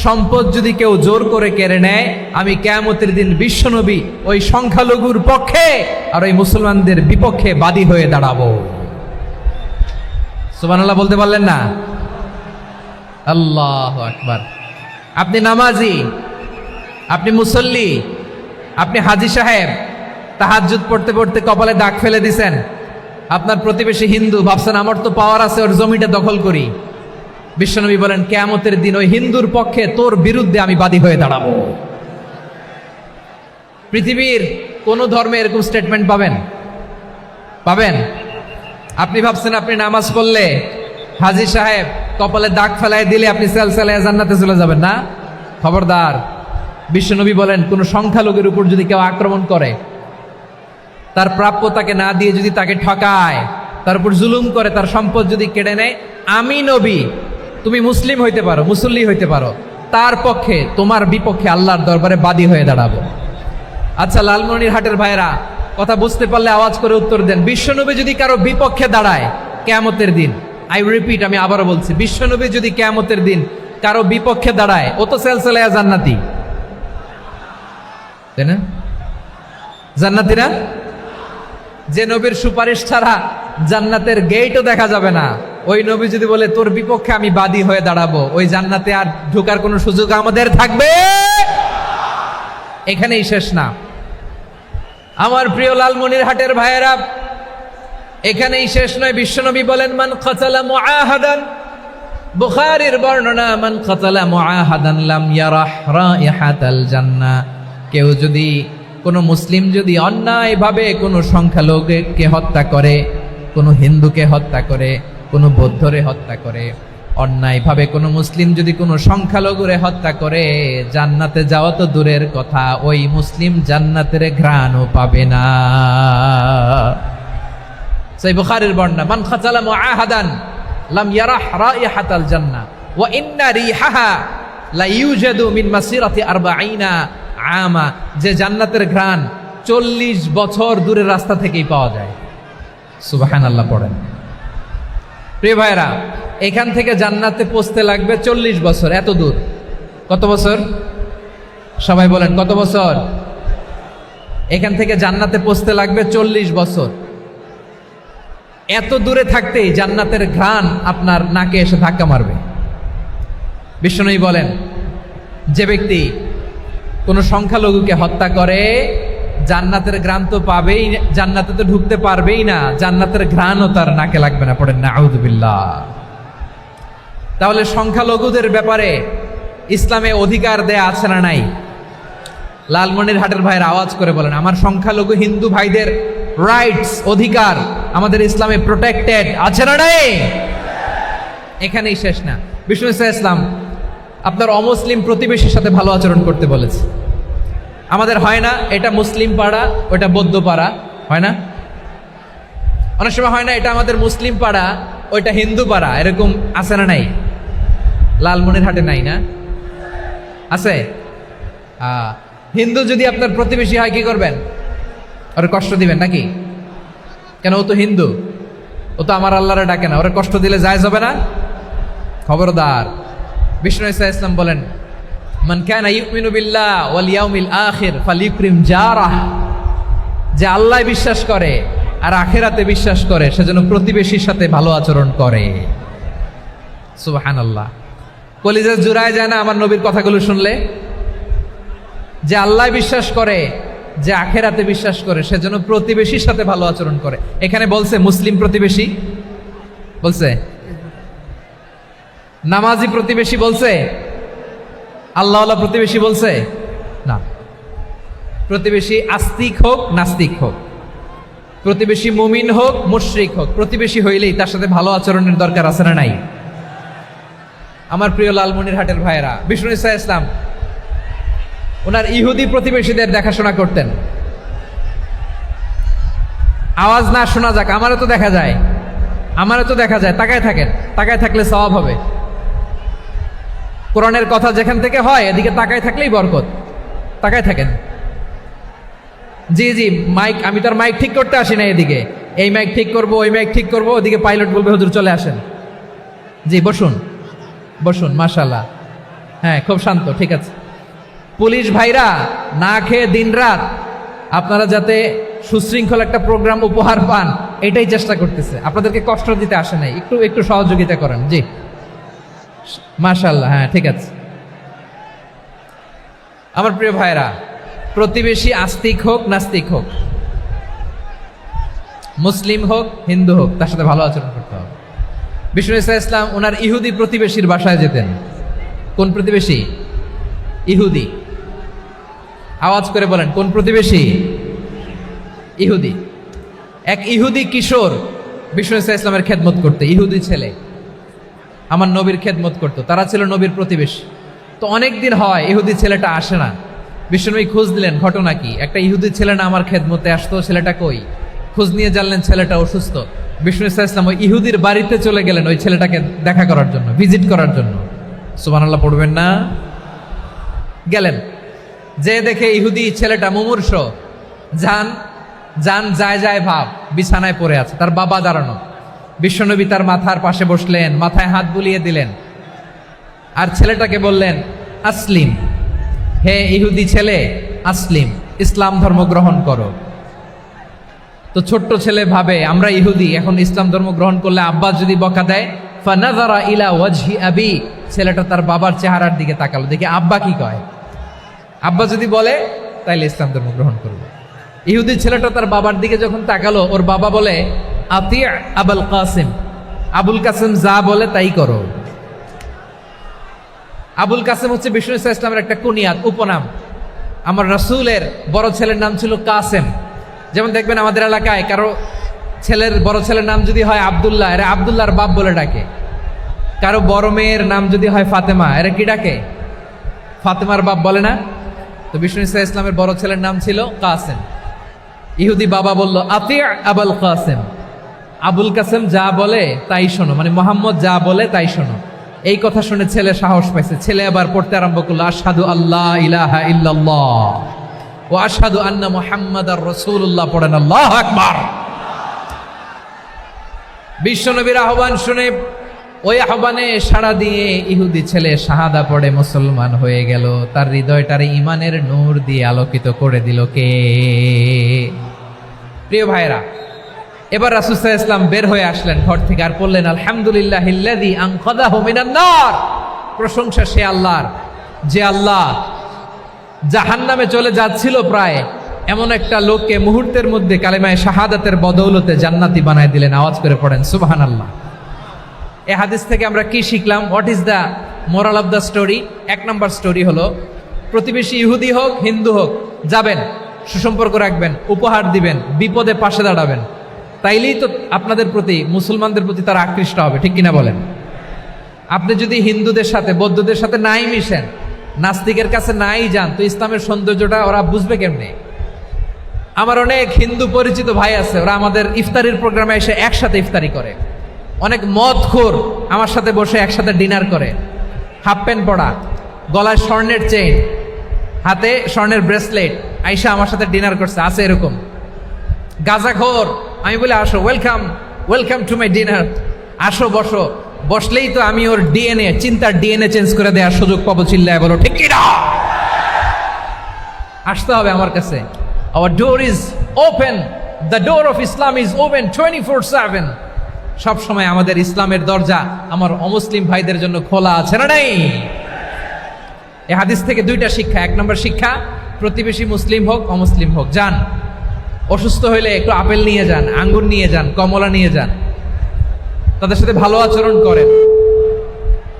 সম্পদ যদি কেউ জোর করে কেড়ে নেয়, আমি কিয়ামতের দিন বিশ্বনবী ওই সংখ্যালঘুর পক্ষে আর ওই মুসলমানদের বিপক্ষে বাদী হয়ে দাঁড়াবো। সুবহানাল্লাহ বলতে পারলেন না? আল্লাহু আকবার। আপনি নামাজি, আপনি মুসল্লি, আপনি হাজী সাহেব, তাহাজ্জুদ পড়তে পড়তে কপালে দাগ ফেলে দিছেন, আপনার প্রতিবেশী হিন্দু, ভাবছেন আমার তো পাওয়ার আছে, ওর জমিটা দখল করি। বিশ্বনবী বলেন, কিয়ামতের দিন ওই হিন্দুর পক্ষে তোর বিরুদ্ধে আমি বাদী হয়ে দাঁড়াবো। পৃথিবীর কোন ধর্মে এরকম স্টেটমেন্ট পাবেন? পাবেন? আপনি ভাবছেন আপনি নামাজ পড়লে হাজী সাহেব কপালে দাগ ফেলায় দিলে আপনি সেলসেলায় জান্নাতে চলে যাবেন না? খবরদার। বিশ্বনবী বলেন, কোন সংখ্যালঘুর উপর যদি কেউ আক্রমণ করে, তার প্রাপ্য তাকে না দিয়ে যদি তাকে ঠকায়, তার উপর জুলুম করে, তার সম্পদ যদি কেড়ে নেয়, আমি নবী, তুমি মুসলিম হইতে পারো, মুসল্লি হইতে পারো, তার পক্ষে, তোমার বিপক্ষে আল্লাহর দরবারে বাদী হয়ে দাঁড়াবো। আচ্ছা লালমনিরহাটের ভাইরা, কথা বুঝতে পারলে আওয়াজ করে উত্তর দেন। বিশ্বনবী যদি কারো বিপক্ষে দাঁড়ায় কিয়ামতের দিন, আই রিপিট, আমি আবারও বলছি, বিশ্বনবী যদি কিয়ামতের দিন কারো বিপক্ষে দাঁড়ায়, ও তো সেলসেলায়া জান্নাতি, তাই না? জান্নাতি না? যে নবীর সুপারিশ ছাড়া জান্নাতের গেটও দেখা যাবে না, ওই নবী যদি বলে তোর বিপক্ষে আমি বাদী হয়ে দাঁড়াবো, ওই জান্নাতে আর ঢোকার কোনো সুযোগ আমাদের থাকবে? এখানেই শেষ না আমার প্রিয় লালমনিরহাটের ভাইয়েরা, এখানেই শেষ নয়। বিশ্বনবী বলেন, মান কাতালা মুআহাদান, বুখারীর বর্ণনা, মান কাতালা মুআহাদান লাম ইয়ারাহ রাইহাতাল জান্নাহ। কেউ যদি, কোনো মুসলিম যদি অন্যায়ভাবে কোনো সংখ্যালঘুকে হত্যা করে, কোনো হিন্দুকে হত্যা করে, কোনো বৌদ্ধরে হত্যা করে, অন্যায়ভাবে কোনো মুসলিম যদি কোনো সংখ্যালঘুরে হত্যা করে, জান্নাতে যাওয়া তো দূরের কথা, ওই মুসলিম জান্নাতের ঘ্রাণও পাবে না। সেই বুখারীর বর্ণনা, মান কাতালা মুআহাদান লাম ইয়ারাহ রাইহাতাল জান্নাহ ওয়া ইন্না রিহাহা লা ইউজাদু মিন মাসিরাতি 40 আমা। যে জান্নাতের ঘ্রাণ 40 বছর দূরের রাস্তা থেকেই পাওয়া যায়। সুবহানাল্লাহ পড়েন। প্রিয় ভাইরা, এখান থেকে জান্নাতে পৌঁছতে লাগবে 40 বছর। এত দূর, কত বছর? সবাই বলেন কত বছর? এখান থেকে জান্নাতে পৌঁছতে লাগবে 40 বছর। এত দূরে থাকতেই জান্নাতের ঘ্রাণ আপনার নাকে এসে ধাক্কা মারবে। বিষ্ণুই বলেন, যে ব্যক্তি কোনো সংখ্যালঘুকে হত্যা করে, জান্নাতের ঘ্রাণ তো পাবেই, জান্নাতে তো ঢুকতে পারবেই না, জান্নাতের ঘ্রাণও তার নাকে লাগবে না। পড়েন না আউযুবিল্লাহ। তাহলে সংখ্যালঘুদের ব্যাপারে ইসলামে অধিকার দেয়া আছে না নাই? লালমনিরহাটের ভাইয়ের আওয়াজ করে বলেন, আমার সংখ্যালঘু হিন্দু ভাইদের রাইটস, অধিকার আমাদের ইসলামে প্রোটেক্টেড আছে না নাই? এখানেই শেষ না। বিষ্ণু ইসলাম আপনার অমুসলিম প্রতিবেশীর সাথে ভালো আচরণ করতে বলেছে। আমাদের হয় না, এটা মুসলিম পাড়া, ওটা বৌদ্ধ পাড়া, হয় না? অনেক সময় হয় না, এটা আমাদের মুসলিম পাড়া, ওইটা হিন্দু পাড়া, এরকম আছে না নাই? লালমনিরহাটে নাই না? আছে? হিন্দু যদি আপনার প্রতিবেশী হয়, কি করবেন? ওরে কষ্ট দিবেন নাকি? কেন? ও তো হিন্দু, ও তো আমার আল্লাহরে ডাকে না, ওরে কষ্ট দিলে জায়েজ হবে না? খবরদার। বিষ্ণু ইসলাম বলেন, মান কানা ইউমিনু বিল্লাহ ওয়াল ইয়াউমিল আখির ফালিউকরিম জারাহ। যে আল্লাহ বিশ্বাস করে আর আখিরাতে বিশ্বাস করে, সেজন্য প্রতিবেশীর সাথে ভালো আচরণ করে। সুবহানাল্লাহ। কলিজা জুড়ায় যায় না আমার নবীর কথাগুলো শুনলে? যে আল্লাহ বিশ্বাস করে, যে আখিরাতে বিশ্বাস করে, সেজন্য প্রতিবেশীর সাথে ভালো আচরণ করে। এখানে বলছে মুসলিম প্রতিবেশী, বলছে নামাজি প্রতিবেশী বলছে? আল্লাহওয়ালা প্রতিবেশী বলছে? না। প্রতিবেশী আস্তিক হোক নাস্তিক হোক, প্রতিবেশী মুমিন হোক মুশরিক হোক, প্রতিবেশী হইলেই তার সাথে ভালো আচরণের দরকার আছে না নাই? আমার প্রিয় লালমনিরহাটের ভাইয়েরা, বিষ্ণু ইসা ইসলাম ওনার ইহুদি প্রতিবেশীদের দেখাশোনা করতেন। আওয়াজ না শোনা যাক, আমারও তো দেখা যায়, তাকায় থাকেন, তাকায় থাকলে সওয়াব হবে। কোরআনের কথা যেখান থেকে হয় এদিকে তাকায় থাকলেই বরকত। তাকায় থাকেন। জি জি, মাইক, আমি তো আর মাইক ঠিক করতে আসি না এদিকে, এই মাইক ঠিক করব ওই মাইক ঠিক করব, ওদিকে পাইলট বলবে হুজুর চলে আসেন। জি বসুন বসুন, মাশাআল্লাহ, হ্যাঁ খুব শান্ত, ঠিক আছে। পুলিশ ভাইরা না খেয়ে দিনরাত আপনারা যাতে সুশৃঙ্খল একটা প্রোগ্রাম উপহার পান এটাই চেষ্টা করতেছে, আপনাদেরকে কষ্ট দিতে আসে নাই, একটু একটু সহযোগিতা করেন। জি মাশাআল্লাহ, হ্যাঁ ঠিক আছে। আমার প্রিয় ভাইরা, প্রতিবেশী আস্তিক হোক নাস্তিক হোক, মুসলিম হোক হিন্দু হোক, তার সাথে ভালো আচরণ করতে হবে। বিষ্ণু ইসা ইসলাম ওনার ইহুদি প্রতিবেশীর বাসায় যেতেন। কোন প্রতিবেশী? ইহুদি। আওয়াজ করে বলেন, কোন প্রতিবেশী? ইহুদি। এক ইহুদি কিশোর বিষ্ণু ইসা ইসলামের খেদমত করতে, ইহুদি ছেলে আমার নবীর খেদমত করতো, তারা ছিল নবীর প্রতিবেশী। তো অনেক দিন হয় ইহুদি ছেলেটা আসে না। বিষ্ণুনবী খোঁজ দিলেন, ঘটনা কি? একটা ইহুদি ছেলে না আমার খেদমতে আসতো, ছেলেটা কই? খোঁজ নিয়ে জানলেন ছেলেটা অসুস্থ। বিষ্ণু ইসা ইসলাম ওই ইহুদির বাড়িতে চলে গেলেন ওই ছেলেটাকে দেখা করার জন্য, ভিজিট করার জন্য। সুবহানাল্লাহ পড়বেন না? গেলেন, যে দেখে ইহুদি ছেলেটা মুমূর্ষ, যান যান যায় যায় ভাব, বিছানায় পড়ে আছে, তার বাবা দাঁড়ানো। বিশ্বনবী তার মাথার পাশে বসলেন, মাথায় হাত বুলিয়ে দিলেন, আর ছেলেটাকে বললেন আসলিম, হে ইহুদি ছেলে আসলিম, ইসলাম ধর্ম গ্রহণ করো। তো ছোট্ট ছেলে ভাবে আমরা ইহুদি, এখন ইসলাম ধর্ম গ্রহণ করলে আব্বা যদি বকা দেয়, ফানাযারা ইলা ওয়াজহি আবি, ছেলেটা তার বাবার চেহারার দিকে তাকালো, দেখি আব্বা কি কয়। আব্বা যদি বলে তাইলে ইসলাম ধর্ম গ্রহণ করবে। ইহুদি ছেলেটা তার বাবার দিকে যখন তাকালো, ওর বাবা বলে আতি আবুল কাসিম, আবুল কাসিম যা বলে তাই করো। আবুল কাসিম হচ্ছে বিষ্ণু ইসা ইসলামের একটা কুনিয়াত, উপনাম। আমার রাসূলের বড় ছেলের নাম ছিল কাসেম। যেমন দেখবেন আমাদের এলাকায় কারো ছেলের বড় ছেলের নাম যদি হয় আব্দুল্লাহ, এরা আব্দুল্লাহর বাপ বলে ডাকে। কারো বড় মেয়ের নাম যদি হয় ফাতেমা, এরা কি ডাকে? ফাতেমার বাপ বলে না? তো বিষ্ণু ইসা ইসলামের বড় ছেলের নাম ছিল কাসেম। ইহুদি বাবা বলল আতি আবুল কাসেম, আবুল কাসেম যা বলে তাই শোনো, মানে মোহাম্মদ যা বলে তাই শোনো। এই কথা শুনে ছেলে সাহস পাইছে, ছেলে আবার পড়তে আরম্ভ করলো আশহাদু আল্লাহ ইলাহা ইল্লাল্লাহ ও আশহাদু আন্না মুহাম্মাদার রাসূলুল্লাহ, পড়েন আল্লাহু আকবার। বিশ্বনবীর আহ্বান শুনে ওই আহ্বানে সাড়া দিয়ে ইহুদি ছেলে শাহাদা পড়ে মুসলমান হয়ে গেল। তার হৃদয়টারে ইমানের নূর দিয়ে আলোকিত করে দিল কে? প্রিয় ভাইরা, এবার রাসূল সাল্লাল্লাহু আলাইহি ওয়াসাল্লাম বের হয়ে আসলেন ঘর থেকে, আর বললেন আলহামদুলিল্লাহিল্লাযী আনকাযাহু মিনান নার, প্রশংসা সে আল্লাহর যে আল্লাহ জাহান্নামে চলে যাচ্ছিল প্রায় এমন একটা লোককে মুহূর্তের মধ্যে কালেমায়ে শাহাদাতের বদৌলতে জান্নাতি বানায় দিলেন। আওয়াজ করে পড়েন সুবহানাল্লাহ। এই হাদিস থেকে আমরা কি শিখলাম? What is the moral of the story? এক নম্বর স্টোরি হলো, প্রতিবেশী ইহুদি হোক হিন্দু হোক, যাবেন, সুসম্পর্ক রাখবেন, উপহার দিবেন, বিপদে পাশে দাঁড়াবেন, তাইলেই তো আপনাদের প্রতি, মুসলমানদের প্রতি তারা আকৃষ্ট হবে, ঠিক কিনা বলেন? আপনি যদি হিন্দুদের সাথে বৌদ্ধদের সাথে নাই মিশেন, নাস্তিকের কাছে নাই যান, তো ইসলামের সৌন্দর্যটা ওরা বুঝবে কেমনে? আমার অনেক হিন্দু পরিচিত ভাই আছে, ওরা আমাদের ইফতারির প্রোগ্রামে এসে একসাথে ইফতারি করে। অনেক মদখোর আমার সাথে বসে একসাথে ডিনার করে, হাফ প্যান্ট পরা, গলায় স্বর্ণের চেইন, হাতে স্বর্ণের ব্রেসলেট, আইসা আমার সাথে ডিনার করছে, আছে এরকম। গাঁজাখোর, আমি বলি আসো, welcome welcome to my dinner, আসো বসো, বসলেই তো আমি ওর ডিএনএ, চিন্তার ডিএনএ চেঞ্জ করে দেওয়ার সুযোগ পাবো। চিল্লায় বলো ঠিক কি না? আসতে হবে আমার কাছে। Hour door is open, the door of Islam is open 24/7। সব সময় আমাদের ইসলামের দরজা আমার অমুসলিম ভাইদের জন্য খোলা আছে না নাই? এই হাদিস থেকে দুইটা শিক্ষা। এক নম্বর শিক্ষা, প্রতিবেশী মুসলিম হোক অমুসলিম হোক, যান, অসুস্থ হইলে একটু আপেল নিয়ে যান, আঙ্গুর নিয়ে যান, কমলা নিয়ে যান, তাদের সাথে ভালো আচরণ করেন।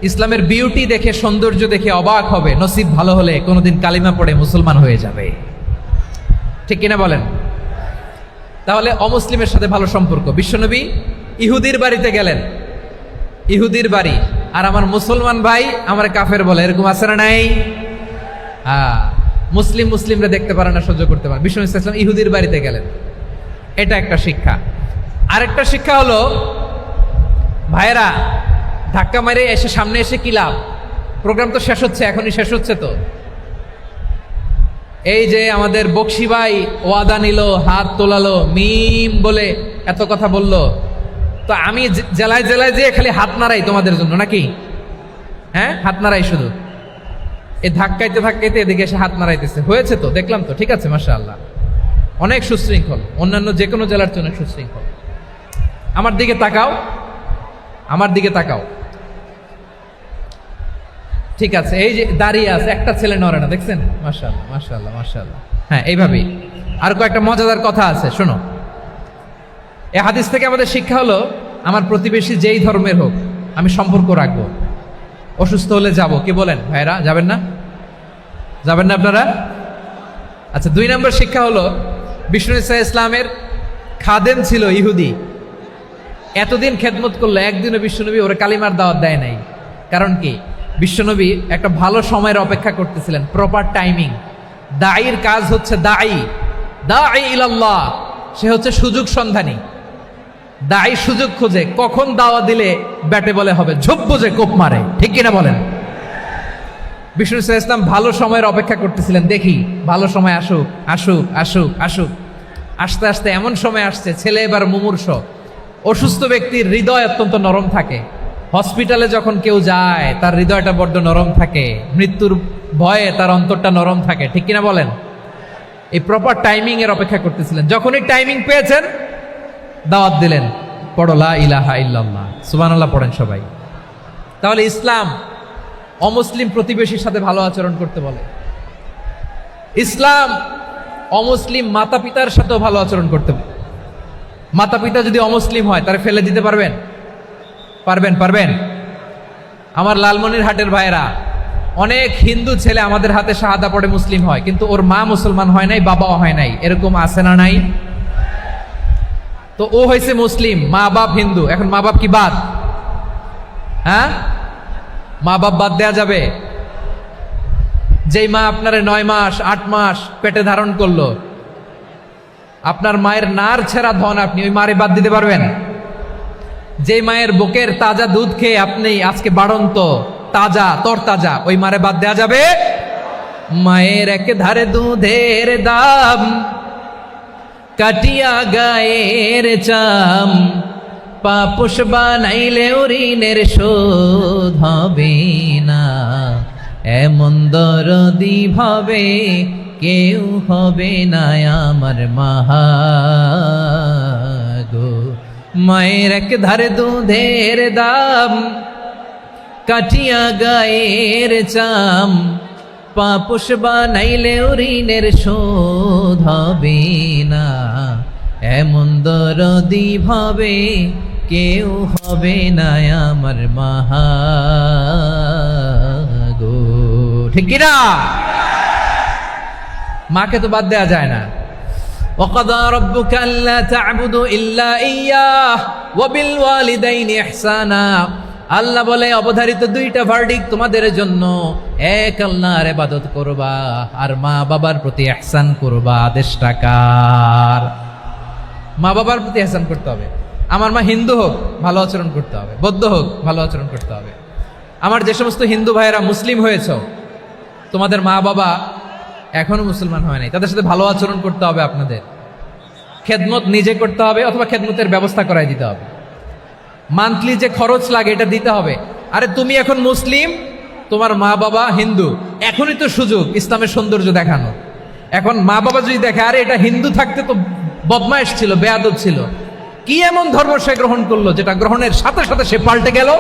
ইসলামের বিউটি দেখে, সৌন্দর্য দেখে অবাক হবে, নসিব ভালো হলে কোনোদিন কালিমা পড়ে মুসলমান হয়ে যাবে। ঠিক কিনা বলেন? তাহলে অমুসলিমের সাথে ভালো সম্পর্ক। বিশ্বনবী ইহুদির বাড়িতে গেলেন, ইহুদির বাড়ি, আর আমার মুসলমান ভাই আমার কাফের বলে, এরকম আছে না নাই? মুসলিমরা দেখতে পারে না, সহ্য করতে পারে। বিশ্বনবী সাল্লাল্লাহু আলাইহি ওয়াসাল্লাম ইহুদির বাড়িতে গেলেন, এটা একটা শিক্ষা। আরেকটা শিক্ষা হলো, ভাইয়েরা ধাক্কা মারে এসে সামনে এসে কি লাভ? প্রোগ্রাম তো শেষ হচ্ছে, এখনই শেষ হচ্ছে। তো এই যে আমাদের বকশি ভাই ওয়াদা নিল, হাত তোলালো, মিম বলে এত কথা বলল, তো আমি জেলায় জেলায় যেয়ে খালি হাত নাড়াই তোমাদের জন্য নাকি? হ্যাঁ, হাত নাড়াই শুধু। এই ধাক্কাইতে ধাক্কাইতে এদিকে এসে হাত নাড়াইতেছে, হয়েছে তো, দেখলাম তো, ঠিক আছে, মাশাআল্লাহ, অনেক সুশৃঙ্খল, অন্যান্য যে কোনো জেলার জন্য সুশৃঙ্খল। আমার দিকে তাকাও, আমার দিকে তাকাও, ঠিক আছে। এই যে দাঁড়িয়ে আছে, একটা ছেলে নড়ে না, দেখছেন? মাশাআল্লাহ, মাশাআল্লাহ, মাশাআল্লাহ। হ্যাঁ, এইভাবেই। আর কয়েকটা মজাদার কথা আছে, শোনো। এই হাদিস থেকে আমাদের শিক্ষা হলো, আমার প্রতিবেশী যেই ধর্মের হোক আমি সম্পর্ক রাখবো। অসুস্থ হলে যাব, কি বলেন ভাইরা? যাবেন না? যাবেন না আপনারা? আচ্ছা, 2 নম্বর শিক্ষা হলো, বিষ্ণু ইসা ইসলামের খাদেম ছিল ইহুদি, এতদিন খেদমত করলো, একদিনও বিশ্বনবী ওরা কালিমার দাওয়াত দেয় নাই। কারণ কি? বিশ্বনবী একটা ভালো সময়ের অপেক্ষা করতেছিলেন, প্রপার টাইমিং। দায়ীর কাজ হচ্ছে দায়ী ইলাল্লাহ, সে হচ্ছে সুযোগ সন্ধানী। দায়ী সুযোগ খোঁজে, কখন দাওয়া দিলে ব্যাটে বলে হবে, ঝোপ বুঝে কোপ মারে, ঠিক কিনা বলেন? বিষ্ণু ইসলাম ভালো সময়ের অপেক্ষা করতেছিলেন, দেখি ভালো সময় আসুক আসুক আসুক আসুক। আস্তে আস্তে এমন সময় আসছে, ছেলে এবার মুমূর্ষ। অসুস্থ ব্যক্তির হৃদয় অত্যন্ত নরম থাকে, হসপিটালে যখন কেউ যায় তার হৃদয়টা বড্ড নরম থাকে, মৃত্যুর ভয়ে তার অন্তরটা নরম থাকে, ঠিক কিনা বলেন? এই প্রপার টাইমিং এর অপেক্ষা করতেছিলেন, যখনই টাইমিং পেয়েছেন দাওয়াত দিলেন, পড়ো লা ইলাহা ইল্লাল্লাহ, সুবহানাল্লাহ পড়েন সবাই। তাহলে ইসলাম অমুসলিম প্রতিবেশীর সাথে ভালো আচরণ করতে বলে। ইসলাম অমুসলিম মাতা পিতার সাথেও ভালো আচরণ করতে বলে। মাতা পিতা যদি অমুসলিম হয় তারা ফেলে দিতে পারবেন? পারবেন? আমার লালমনিরহাটের ভাইরা, অনেক হিন্দু ছেলে আমাদের হাতে শাহাদা পড়ে মুসলিম হয়, কিন্তু ওর মা মুসলমান হয় নাই, বাবাও হয় নাই, এরকম আছে না নাই? তো ও হয়েছে মুসলিম, মা বাপ হিন্দু, এখন মা বাপ কি বাদ? হ্যাঁ, মা বাপ বাদ দেয়া যাবে? যেই মা আপনার 9 মাস 8 মাস পেটে ধারণ করলো, আপনার মায়ের নার ছেঁড়া ধন, আপনি ওই মারে বাদ দিতে পারবেন? যে মায়ের বুকের তাজা দুধ খেয়ে আপনি আজকে বাড়ন্ত তাজা তরতাজা, ওই মারে বাদ দেয়া যাবে? মায়ের এক ধারে দুধের দাম, কাটিয়া গায়ের চাম, পাপোশ বানাইলে ঋণের শোধ হবে না, এমন দরদি ভাবে কেউ হবে না আমার মাহাগো। মায়ের এক ধারে দুধের দাম, কাটিয়া গায়ের চাম, পাপোশ বানাইলে ঋণের শোধ হবে না, এমন দরদি ভাবে কেউ হবে না আমার মাহাগো, ঠিক কিনা? মাকে তো বাদ দেয়া যায় না। وَقَضَى رَبُّكَ أَلَّا تَعْبُدُوا إِلَّا إِيَّاهُ وَبِالْوَالِدَيْنِ إِحْسَانًا। আল্লাহ বলে, অবধারিত 2টা ভার্ডিক্ট তোমাদের জন্য, এক আল্লাহর ইবাদত করবা আর মা বাবার প্রতি ইহসান করবা। আদেশটা কার? মা বাবার প্রতি ইহসান করতে হবে। আমার মা হিন্দু হোক ভালো আচরণ করতে হবে, বৌদ্ধ হোক ভালো আচরণ করতে হবে। আমার যে সমস্ত হিন্দু ভাইয়েরা মুসলিম হয়েছে, তোমাদের মা বাবা এখনো মুসলমান হয় নাই, তাদের সাথে ভালো আচরণ করতে হবে। আপনাদের খেদমত নিজে করতে হবে অথবা খেদমতের ব্যবস্থা করাই দিতে হবে। মান্থলি যে খরচ লাগে এটা দিতে হবে। আরে তুমি এখন মুসলিম, তোমার মা বাবা হিন্দু, এখনই তো সুযোগ ইসলামের সৌন্দর্য দেখানো। এখন মা বাবা যদি দেখে আরে এটা হিন্দু থাকতে তো বদমাইশ ছিল, বেয়াদব ছিল, কি এমন ধর্ম সে গ্রহণ করলো যেটা গ্রহণের সাথে সাথে সে পাল্টে গেল?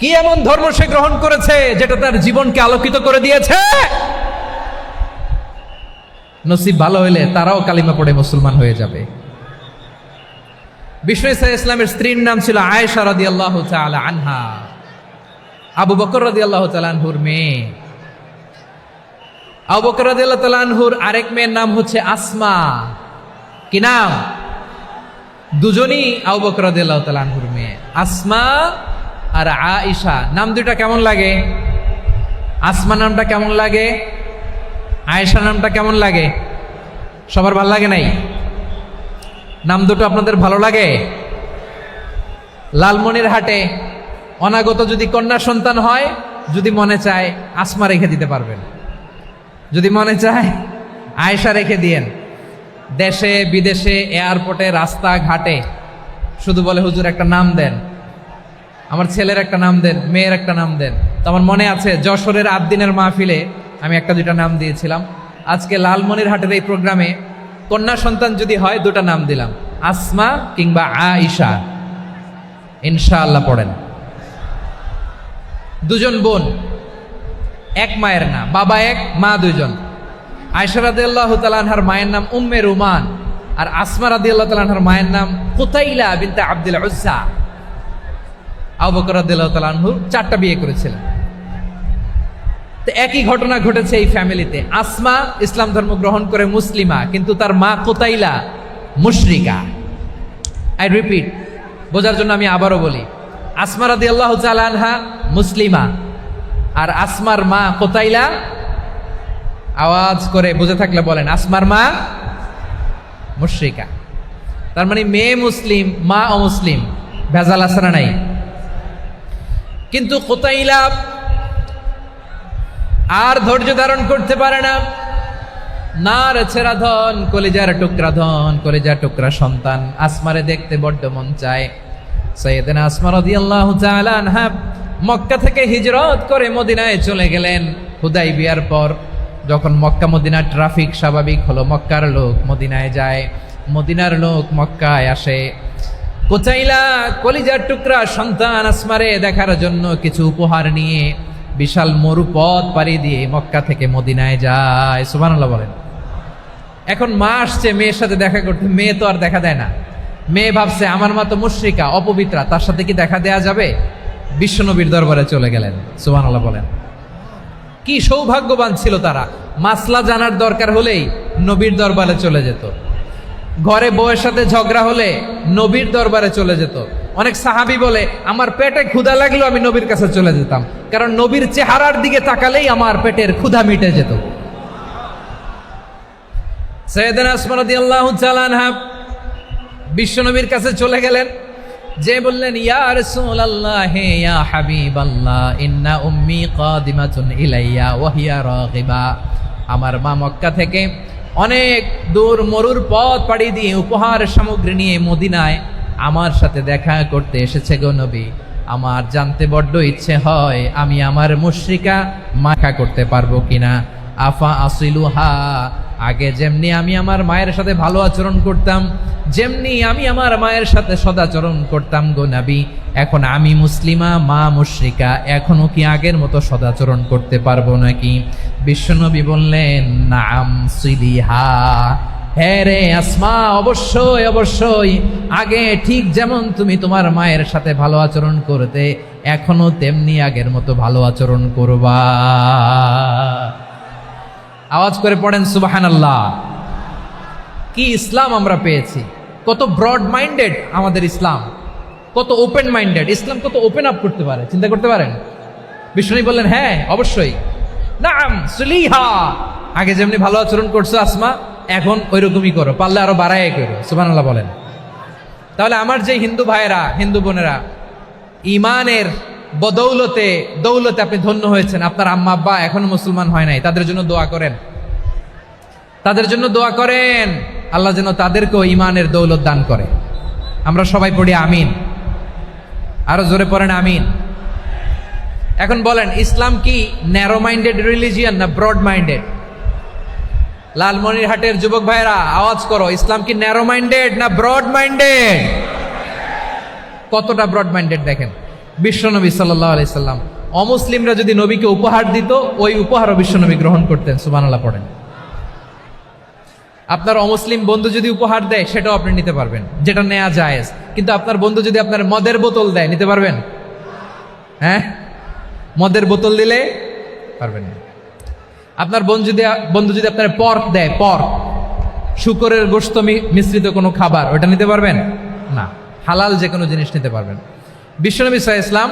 কি এমন ধর্ম সে গ্রহণ করেছে যেটা তার জীবনকে আলোকিত করে দিয়েছে? নসিব ভালো হইলে তারাও কালিমা পড়ে মুসলমান হয়ে যাবে। বিষ্ণু ইসলামের স্ত্রীর নাম ছিল আয়েশা রাদিয়াল্লাহু তাআলা আনহা, আবু বকর রাদিয়াল্লাহু তাআলা আনহুর মেয়ে। আবু বকর রাদিয়াল্লাহু তাআলা আনহুর আরেক মেয়ের নাম হচ্ছে আসমা। কি নাম? দুজনই আবু বকর রাদিয়াল্লাহু তাআলা আনহুর মেয়ে, আসমা আর আয়েশা। নাম দুটা কেমন লাগে? আসমা নামটা কেমন লাগে? আয়েশা নামটা কেমন লাগে? সবার ভালো লাগে নাই? নাম দুটো আপনাদের ভালো লাগে? লালমনিরহাটে অনাগত যদি কন্যা সন্তান হয়, যদি মনে চায় আসমা রেখে দিতে পারবেন, যদি মনে চায় আয়েশা রেখে দিয়েন। দেশে বিদেশে এয়ারপোর্টে রাস্তাঘাটে শুধু বলে হুজুর একটা নাম দেন, আমার ছেলের একটা নাম দেন, মেয়ের একটা নাম দেন। তো আমার মনে আছে যশোরের 8 দিনের মাহফিলে আমি একটা দুইটা নাম দিয়েছিলাম। আজকে লালমনিরহাটের এই প্রোগ্রামে কন্যা সন্তান যদি হয়, দুটা নাম দিলাম, আসমা কিংবা আয়েশা। ইনশাআল্লাহ পড়েন। দুজন বোন, এক মায়ের না, বাবা এক মা দুইজন। আয়েশা রাদিয়াল্লাহু তাআলা আনহার মায়ের নাম উম্মে রুমান, আর আসমা রাদিয়াল্লাহু তাআলা আনহার মায়ের নাম কুতাইলা বিনতে আব্দুল উজ্জা। আবু বকর রাদিয়াল্লাহু তাআলা আনহু 4টা বিয়ে করেছিলেন। তো একই ঘটনা ঘটেছে এই ফ্যামিলিতে। আসমা ইসলাম ধর্ম গ্রহণ করে মুসলিমা, কিন্তু তার মা কুতাইলা মুশরিকা। আই রিপিট, বোঝার জন্য আমি আবারও বলি, আসমা রাদিয়াল্লাহু তাআলা আনহা মুসলিমা, আর আসমার মা কুতাইলা, আওয়াজ করে বুঝে থাকলে বলেন, আসমার মা মুশরিকা। তার মানে মেয়ে মুসলিম, মা অমুসলিম। ভেজাল আছে না নাই? কিন্তু কুতাইলা আর ধৈর্য ধারণ করতে পারে না। নার ছেড়া ধন, কলিজার টুকরা ধন, কলিজার টুকরা সন্তান আসমারে দেখতে বড্ড মন চায়। সাইয়েদানা আসমা রাদিয়াল্লাহু তাআলা আনহা মক্কা থেকে হিজরত করে মদিনায় চলে গেলেন হুদাইবিয়ার পর। যখন মক্কা মদিনার ট্রাফিক স্বাভাবিক হলো, মক্কার লোক মদিনায় যায়, মদিনার লোক মক্কায় আসে। কুতাইলা কলিজার টুকরা সন্তান আসমারে দেখার জন্য কিছু উপহার নিয়ে বিশাল মরুপথ পাড়ি দিয়ে মক্কা থেকে মদিনায় যায়। সুবহানাল্লাহ বলেন। এখন মা আসছে মেয়ের সাথে দেখা করতে, মেয়ে তো আর দেখা দেয় না। মেয়ে ভাবছে আমার মা তো মুশরিকা, অপবিত্রা, তার সাথে কি দেখা দেয়া যাবে? বিশ্বনবীর দরবারে চলে গেলেন। সুবহানাল্লাহ বলেন। কি সৌভাগ্যবান ছিল তারা, মাসলা জানার দরকার হলেই নবীর দরবারে চলে যেত। ঘরে বউয়ের সাথে ঝগড়া হলে নবীর দরবারে চলে যেত। অনেক সাহাবী বলে আমার পেটে ক্ষুধা লাগলো আমি নবীর কাছে চলে যেতাম, কারণ নবীর চেহারার দিকে তাকালেই আমার পেটের ক্ষুধা মিটে যেত। সাইয়েদানা আসমা রাদিয়াল্লাহু তাআলা আনহা বিশ্বনবীর কাছে চলে গেলেন, যে বললেন ইয়া রাসূলুল্লাহ ইয়া হাবিবাল্লাহ ইন্না উম্মি কাদিমাতুন ইলাইয়া ওয়া হিয়া রাগিবা। আমার মা মক্কা থেকে অনেক দূর মরুর পথ পাড়ি দিয়ে উপহার সামগ্রী নিয়ে মদিনায় আমার সাথে দেখা করতে এসেছে গো নবী। আমার জানতে বড্ড ইচ্ছে হয় আমি আমার মুশরিকা মাখা করতে পারবো কিনা। আফা আসিলুহা, আগে যেমনি আমি আমার মায়ের সাথে ভালো আচরণ করতাম, যেমনি আমি আমার মায়ের সাথে সদাচরণ করতাম গো নবী, এখন আমি মুসলিমা, মা মুশরিকা, এখনো কি আগের মতো সদাচরণ করতে পারবো নাকি? বিশ্বনবী বললেন নাম সিলিহা, হ্যাঁ রে আসমা, অবশ্যই অবশ্যই, আগে ঠিক যেমন তুমি তোমার মায়ের সাথে ভালো আচরণ করতে, এখনো তেমনি আগের মতো ভালো আচরণ করবা। আওয়াজ করে পড়েন সুবহানাল্লাহ। কি ইসলাম আমরা পেয়েছি! কত ব্রড মাইন্ডেড আমাদের ইসলাম, কত ওপেন মাইন্ডেড ইসলাম, কত ওপেন আপ করতে পারে, চিন্তা করতে পারেন। বিষ্ণু বললেন হ্যাঁ অবশ্যই, নাম সুলিহা, আগে যেমনি ভালো আচরণ করছো আসমা, এখন ওই রকমই করো, পারলে আরো বাড়াই করো। সুবহানাল্লাহ বলেন। তাহলে আমার যে হিন্দু ভাইয়েরা, হিন্দু বোনেরা, ইমানের বদৌলতে দৌলতে আপনি ধন্য হয়েছেন, আপনার আম্মা আব্বা এখনো মুসলমান হয় নাই, তাদের জন্য দোয়া করেন, তাদের জন্য দোয়া করেন, আল্লাহ যেন তাদেরকেও ইমানের দৌলত দান করে। আমরা সবাই পড়ি আমিন, আরো জোরে পড়েন আমিন। এখন বলেন, ইসলাম কি ন্যারো মাইন্ডেড রিলিজিয়ান না ব্রড মাইন্ডেড? লালমনিরহাটের যুবক ভাইরা আওয়াজ করো, ইসলাম কি ন্যারো মাইন্ডেড না ব্রড মাইন্ডেড? কতটা ব্রড মাইন্ডেড দেখেন। বিশ্বনবী সাল্লাল্লাহু আলাইহি সাল্লাম অমুসলিমরা যদি নবীকে উপহার দিত, ওই উপহারও বিশ্বনবী গ্রহণ করতেন। সুবহানাল্লাহ পড়েন। আপনার অমুসলিম বন্ধু যদি উপহার দেয়, সেটাও আপনি নিতে পারবেন, যেটা নেওয়া জায়েজ। কিন্তু আপনার বন্ধু যদি আপনার মদের বোতল দেয়, নিতে পারবেন? হ্যাঁ, মদের বোতল দিলে পারবেন না। আপনার বন্ধু যদি আপনার পর্ক দেয়, পর্ক, শুকরের গোশত মিশ্রিত কোনো খাবার, ওটা নিতে পারবেন না। হালাল যে কোনো জিনিস নিতে পারবেন। বিশ্বনবী সাল্লাল্লাহু আলাইহি ওয়াসাল্লাম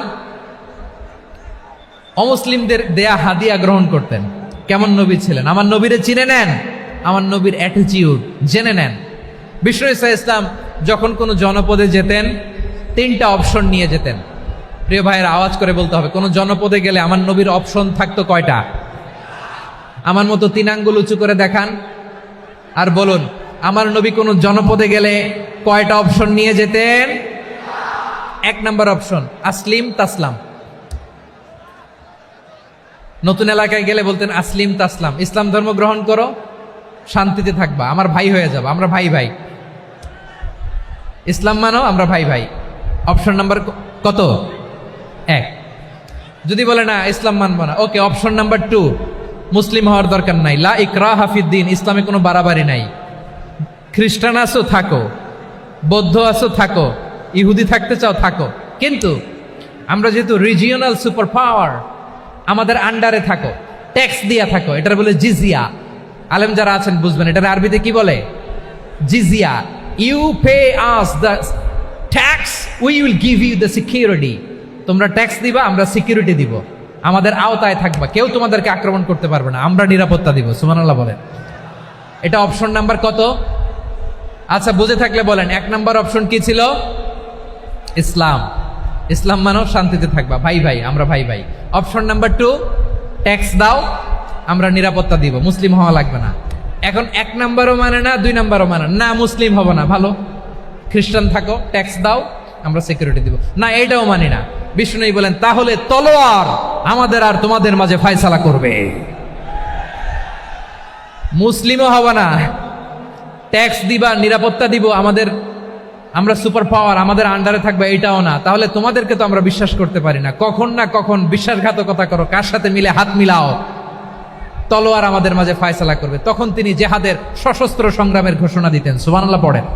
অমুসলিমদের দেয়া হাদিয়া গ্রহণ করতেন। কেমন নবী ছিলেন? আমার নবীরে চিনে নেন, আমার নবীর অ্যাটিটিউড জেনে নেন। বিশ্বনবী সাল্লাল্লাহু আলাইহি ওয়াসাল্লাম যখন কোনো জনপদে যেতেন, 3টা অপশন নিয়ে যেতেন। প্রিয় ভাইয়ের, আওয়াজ করে বলতে হবে, কোনো জনপদে গেলে আমার নবীর অপশন থাকতো কয়টা? আমার মতো 3 আঙ্গুল উঁচু করে দেখান আর বলুন, আমার নবী কোনো জনপদে গেলে কয়টা অপশন নিয়ে যেতেন? 1 নাম্বার অপশন, আসলিম তাসলাম। নতুন এলাকায় গেলে বলতেন আসলিম তাসলাম, ইসলাম ধর্ম গ্রহণ করো, শান্তিতে থাকবা, আমার ভাই হয়ে যাবা, আমরা ভাই ভাই। ইসলাম মানো, আমরা ভাই ভাই। অপশন নাম্বার কত? 1। যদি বলে না ইসলাম মানবো না, ওকে, অপশন নাম্বার 2, মুসলিম হওয়ার দরকার নাই, লা ইকরাহা ফিদ্দিন, ইসলামে কোনো বাড়াবাড়ি নাই। খ্রিস্টান আছো থাকো, বৌদ্ধ আছো থাকো, ইহুদি থাকতে চাও থাকো, কিন্তু আমরা যেহেতু রিজিওনাল সুপার পাওয়ার, আমাদের আন্ডারে থাকো, ট্যাক্স দিয়া থাকো, এটার বলে জিজিয়া। আলেম যারা আছেন বুঝবেন, এটার আরবিতে কি বলে? জিজিয়া। You pay us the tax, we will give you the security. তোমরা ট্যাক্স দিবা, আমরা সিকিউরিটি দিব, আমাদের আওতায় থাকবা, কেউ তোমাদেরকে আক্রমণ করতে পারবে না, আমরা নিরাপত্তা দিব। সুবহানাল্লাহ বলেন। এটা অপশন নাম্বার কত? আচ্ছা, বুঝে থাকলে বলেন, 1 নাম্বার অপশন কি ছিল? ইসলাম। ইসলাম মানো, শান্তিতে থাকবা, ভাই ভাই, আমরা ভাই ভাই। অপশন নাম্বার 2, ট্যাক্স দাও, আমরা নিরাপত্তা দিব, মুসলিম হওয়া লাগবে না। এখন 1 নাম্বারও মানে না, 2 নাম্বারও মানে না, মুসলিম হবো না, ভালো, খ্রিস্টান থাকো, ট্যাক্স দাও, আমরা সিকিউরিটি দিব না, এইটাও মানি না। বিষ্ণু বলেন, তাহলে তলোয়ার আমাদের আর তোমাদের মাঝে ফয়সালা করবে। মুসলিমও হবা না, ট্যাক্স দিবা, নিরাপত্তা দিব, আমরা সুপার পাওয়ার, আমাদের আন্ডারে থাকবে, এইটাও না। তাহলে তোমাদেরকে তো আমরা বিশ্বাস করতে পারি না, কখন না কখন বিশ্বাসঘাতকতা করো, কার সাথে মিলে হাত মিলাও, তলোয়ার আমাদের মাঝে ফয়সালা করবে। তখন তিনি জেহাদের সশস্ত্র সংগ্রামের ঘোষণা দিতেন। সুবহানাল্লাহ পড়েন।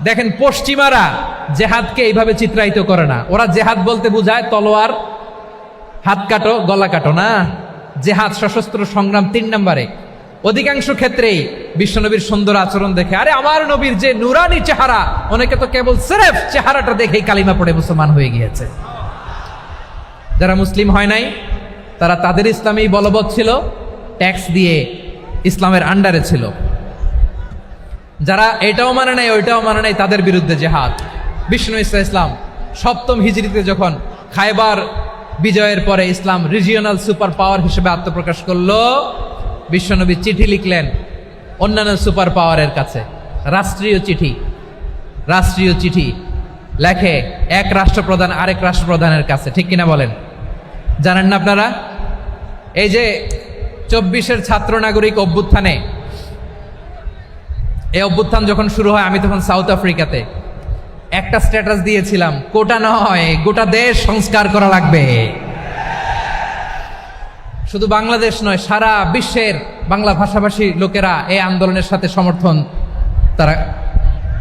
দেখেন, পশ্চিমারা জেহাদকে এইভাবে চিত্রায়িত করে না। ওরা জেহাদ বলতে বুঝায় তলোয়ার, হাত কাটো, গলা কাটো, না, জেহাদ সশস্ত্র সংগ্রাম 3 নম্বরে। অধিকাংশ ক্ষেত্রেই বিশ্বনবীর সুন্দর আচরণ দেখে, আরে আমার নবীর যে নুরানি চেহারা, অনেকে তো কেবল সিরেফ চেহারাটা দেখেই কালিমা পড়ে মুসলমান হয়ে গিয়েছে। যারা মুসলিম হয় নাই, তারা তাদের ইসলামেই বলবৎ ছিল, ট্যাক্স দিয়ে ইসলামের আন্ডারে ছিল। যারা এটাও মানে নাই, ওইটাও মানে নাই, তাদের বিরুদ্ধে জেহাদ। বিষ্ণু ইসলাম 7ম হিজরিতে যখন খায়বার বিজয়ের পরে ইসলাম রিজিওনাল সুপার পাওয়ার হিসেবে আত্মপ্রকাশ করলো, বিশ্বনবী চিঠি লিখলেন অন্যান্য সুপার পাওয়ারের কাছে, রাষ্ট্রীয় চিঠি লেখে এক রাষ্ট্রপ্রধান আরেক রাষ্ট্রপ্রধানের কাছে। ঠিক কিনা বলেন? জানেন না আপনারা? এই যে 24-এর ছাত্র নাগরিক অভ্যুত্থানে, এই অভ্যুত্থান যখন শুরু হয়, আমি তখন সাউথ আফ্রিকাতে, একটা স্ট্যাটাস দিয়েছিলাম, কোটা নয়, গোটা দেশ সংস্কার করা লাগবে। শুধু বাংলাদেশ নয়, সারা বিশ্বের বাংলা ভাষাভাষী লোকেরা এই আন্দোলনের সাথে সমর্থন তারা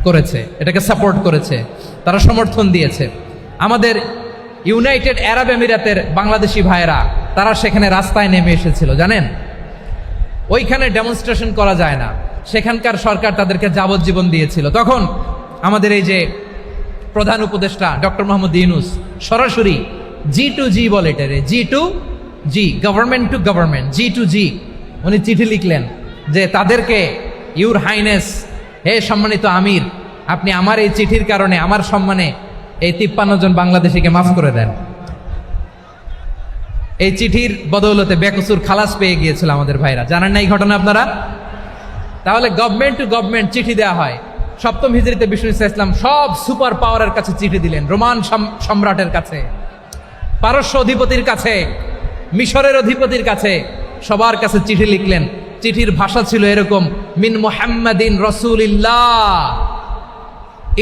করেছে, এটাকে সাপোর্ট করেছে, তারা সমর্থন দিয়েছে। আমাদের ইউনাইটেড আরব আমিরাতের বাংলাদেশি ভাইয়েরা, তারা সেখানে রাস্তায় নেমে এসেছিল, জানেন? ওইখানে ডেমনস্ট্রেশন করা যায় না, সেখানকার সরকার তাদেরকে যাবজ্জীবন দিয়েছিল। তখন আমাদের এই যে প্রধান উপদেষ্টা ডক্টর মোহাম্মদ ইউনূস সরাসরি G2G বলে, এটারে G2G, government to government, G2G, উনি চিঠি লিখলেন যে তাদেরকে, ইউর হাইনেস, হে সম্মানিত আমির, আপনি আমার এই চিঠির কারণে আমার সম্মানে এই 53 জন বাংলাদেশিকে মাফ করে দেন। এই চিঠির বদৌলতে বেকসুর খালাস পেয়ে গিয়েছিল আমাদের ভাইরা। জানেন না এই ঘটনা আপনারা? তাহলে গভর্নমেন্ট টু গভর্নমেন্ট চিঠি দেওয়া হয়। 7ম হিজরিতে বিষ্ণু ইসলাম সব সুপার পাওয়ারের কাছে চিঠি দিলেন, রোমান সম্রাটের কাছে, পারস্য অধিপতির কাছে, মিশরের অধিপতির কাছে, সবার কাছে চিঠি লিখলেন। চিঠির ভাষা ছিল এরকম, মিন মুহাম্মাদিন রাসূলিল্লাহ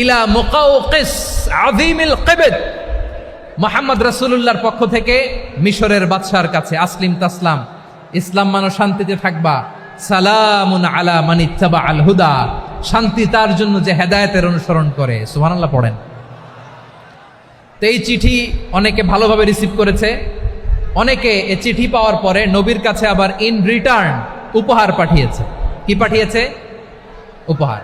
ইলা মুকাওকিস আযীমিল কিবত, মুহাম্মদ রাসূলুল্লাহর পক্ষ থেকে মিশরের বাদশার কাছে, আসলিম তাসলাম, ইসলাম মানো, শান্তিতে থাকবা, সালামুন আলা মান ইত্তাবা আল হুদা, শান্তি তার জন্য যে হেদায়েতের অনুসরণ করে। সুবহানাল্লাহ পড়েন। তো এই চিঠি অনেকে ভালোভাবে রিসিভ করেছে, অনেকে এই চিঠি পাওয়ার পরে নবীর কাছে আবার ইন রিটার্ন উপহার পাঠিয়েছে। কি পাঠিয়েছে? উপহার।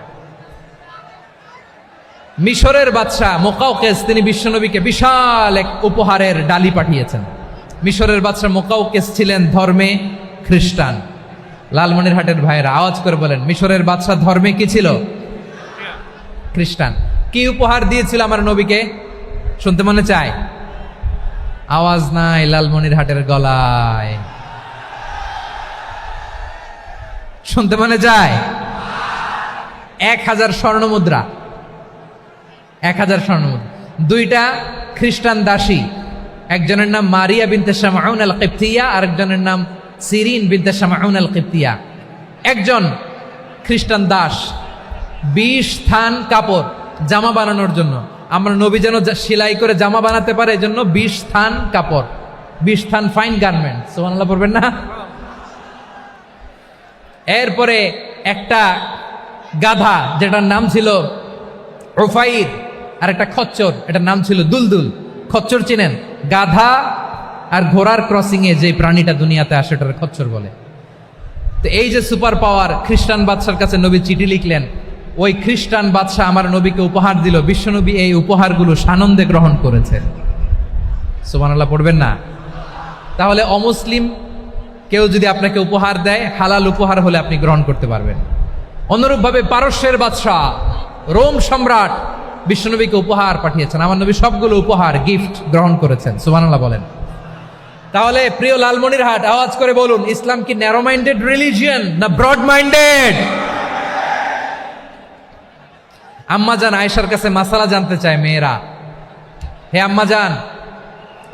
মিশরের বাদশাহ মুকাউকেস তিনি বিশ্বনবীকে বিশাল এক উপহারের ডালি পাঠিয়েছেন। মিশরের বাদশাহ মুকাউকেস ছিলেন ধর্মে খ্রিস্টান। লালমনিরহাটের ভাইয়েরা আওয়াজ করে বলেন, মিশরের বাদশাহ ধর্মে কি ছিল? খ্রিস্টান। কি উপহার দিয়েছিল আমার নবীকে? শুনতে মনে চায়? আওয়াজ নাই লালমনিরহাটের গলায়, শুনতে মনে যায়? 1000 স্বর্ণ মুদ্রা, 1000 স্বর্ণ মুদ্রা। 2টা খ্রিস্টান দাসী, একজনের নাম মারিয়া বিনতে শামাউন আল কিবতিয়া, আরেকজনের নাম সিরিন বিনতে শামাউন আল কিবতিয়া। একজন খ্রিস্টান দাস 20 থান কাপড় জামা বানানোর জন্য, আমরা নবী যেন সেলাই করে জামা বানাতে পারে এজন্য 20 থান কাপড়, 20 থান ফাইন গার্মেন্ট। সুবহানাল্লাহ পড়বেন না? এরপরে একটা গাধা যেটার নাম ছিল উফাইর, আর একটা খচ্চর, এটার নাম ছিল দুলদুল। খচ্চর চিনেন? গাধা আর ঘোড়ার ক্রসিং এ যে প্রাণীটা দুনিয়াতে আসে ওটার খচ্চর বলে। তো এই যে সুপার পাওয়ার খ্রিস্টান বাদশার কাছে নবী চিঠি লিখলেন, ওই খ্রিস্টান বাদশাহ আমার নবীকে উপহার দিল। বিশ্বনবী এই উপহারগুলো সানন্দে গ্রহণ করেছেন। সুবহানাল্লাহ পড়বেন না? তাহলে অমুসলিম কেউ যদি আপনাকে উপহার দেয়, হালাল উপহার হলে আপনি গ্রহণ করতে পারবেন। অনুরূপভাবে পারস্যের বাদশাহ, রোম সম্রাট বিশ্বনবীকে উপহার পাঠিয়েছেন। আমার নবী সবগুলো উপহার গিফট গ্রহণ করেছেন। সুবহানাল্লাহ বলেন। তাহলে প্রিয় লালমনিরহাট আওয়াজ করে বলুন, ইসলাম কি ন্যারো মাইন্ডেড রিলিজিয়ন না ব্রড মাইন্ডেড? আম্মাজান আয়েশার কাছে মাসালা জানতে চায় মেয়েরা, হে আম্মাজান,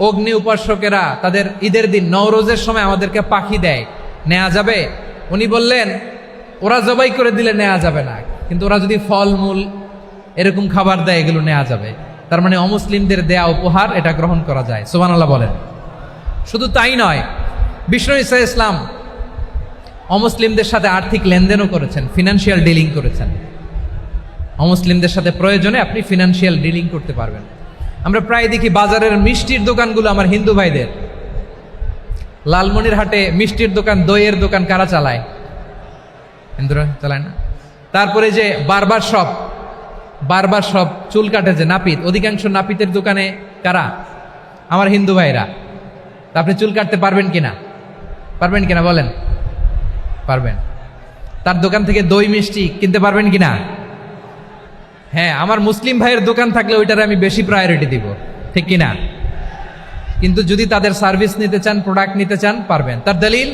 অগ্নি উপাসকেরা তাদের ঈদের দিন নওরোজের সময় আমাদেরকে পাখি দেয়, নেওয়া যাবে? উনি বললেন, ওরা জবাই করে দিলে নেওয়া যাবে না, কিন্তু ওরা যদি ফলমূল এরকম খাবার দেয় এগুলো নেওয়া যাবে। তার মানে অমুসলিমদের দেয়া উপহার এটা গ্রহণ করা যায়। সুবহানাল্লাহ বলেন। শুধু তাই নয়, বিষ্ণু ঈসা ইসলাম অমুসলিমদের সাথে আর্থিক লেনদেনও করেছেন, ফিনান্সিয়াল ডিলিং করেছেন। অমুসলিমদের সাথে প্রয়োজনে আপনি ফিনান্সিয়াল ডিলিং করতে পারবেন। আমরা প্রায় দেখি বাজারের মিষ্টির দোকানগুলো আমার হিন্দু ভাইদের। লালমনিরহাটে মিষ্টির দোকান, দইয়ের দোকান কারা চালায়? হিন্দুরা চালায় না? তারপরে যে বারবার শপ, চুল কাটে যে নাপিত, অধিকাংশ নাপিতের দোকানে কারা? আমার হিন্দু ভাইরা। তা আপনি চুল কাটতে পারবেন কিনা? পারবেন কিনা বলেন? পারবেন। তার দোকান থেকে দই মিষ্টি কিনতে পারবেন কিনা? হ্যাঁ, আমার মুসলিম ভাইয়ের দোকান থাকলে ওইটারে আমি বেশি প্রায়োরিটি দিব, ঠিক কিনা? কিন্তু যদি তাদের সার্ভিস নিতে চান, প্রোডাক্ট নিতে চান, পারবেন। তার দলিল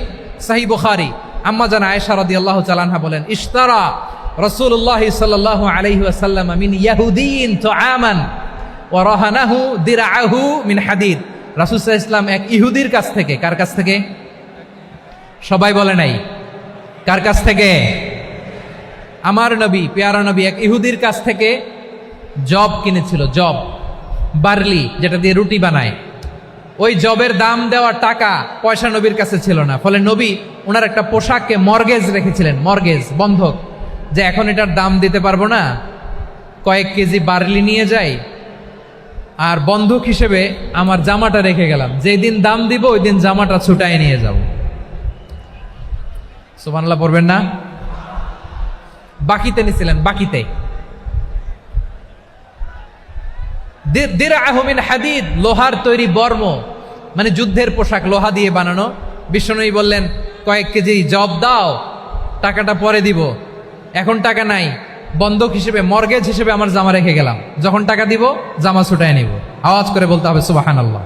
সহিহ বুখারী, আম্মা জান আয়েশা রাদিয়াল্লাহু তাআলা আনহা বলেন, ইশতারা রাসূলুল্লাহ সাল্লাল্লাহু আলাইহি ওয়াসাল্লাম মিন ইয়াহুদিয়িন তুআমান ওয়া রাহানাহু দিরআহু মিন হাদিদ। রাসূল সাল্লাল্লাহু আলাইহি ওয়াসাল্লাম এক ইহুদির কাছ থেকে, কার কাছ থেকে? সবাই বলে নাই কার কাছ থেকে? আমার নবী, পেয়ারা নবী এক ইহুদির কাছ থেকে জব কিনেছিল। জব, বার্লি, যেটা দিয়ে রুটি বানায়। ওই জবের দাম দেওয়া টাকা পয়সা নবীর কাছে ছিল না। ফলে নবী ওনার একটা পোশাককে মর্গেজ রেখেছিলেন, মর্গেজ, বন্ধক, যে এখন এটার দাম দিতে পারবো না, কয়েক কেজি বার্লি নিয়ে যাই আর বন্ধক হিসেবে আমার জামাটা রেখে গেলাম, যেদিন দাম দিব ওই দিন জামাটা ছুটায় নিয়ে যাব। সুবহানাল্লাহ পড়বেন না? বাকিতে নিছিলেন, বাকিতে। দিরআহু মিন হাদিদ, লোহার তৈরি বর্ম, মানে যুদ্ধের পোশাক, লোহা দিয়ে বানানো। বিষ্ণুনবী বললেন, কয়েক কেজি জব দাও, টাকাটা পরে দিব, এখন টাকা নাই, বন্ধক হিসেবে, মর্গেজ হিসেবে আমার জামা রেখে গেলাম, যখন টাকা দিব জামা ছুটায় নিব। আওয়াজ করে বলতে হবে সুবহানাল্লাহ।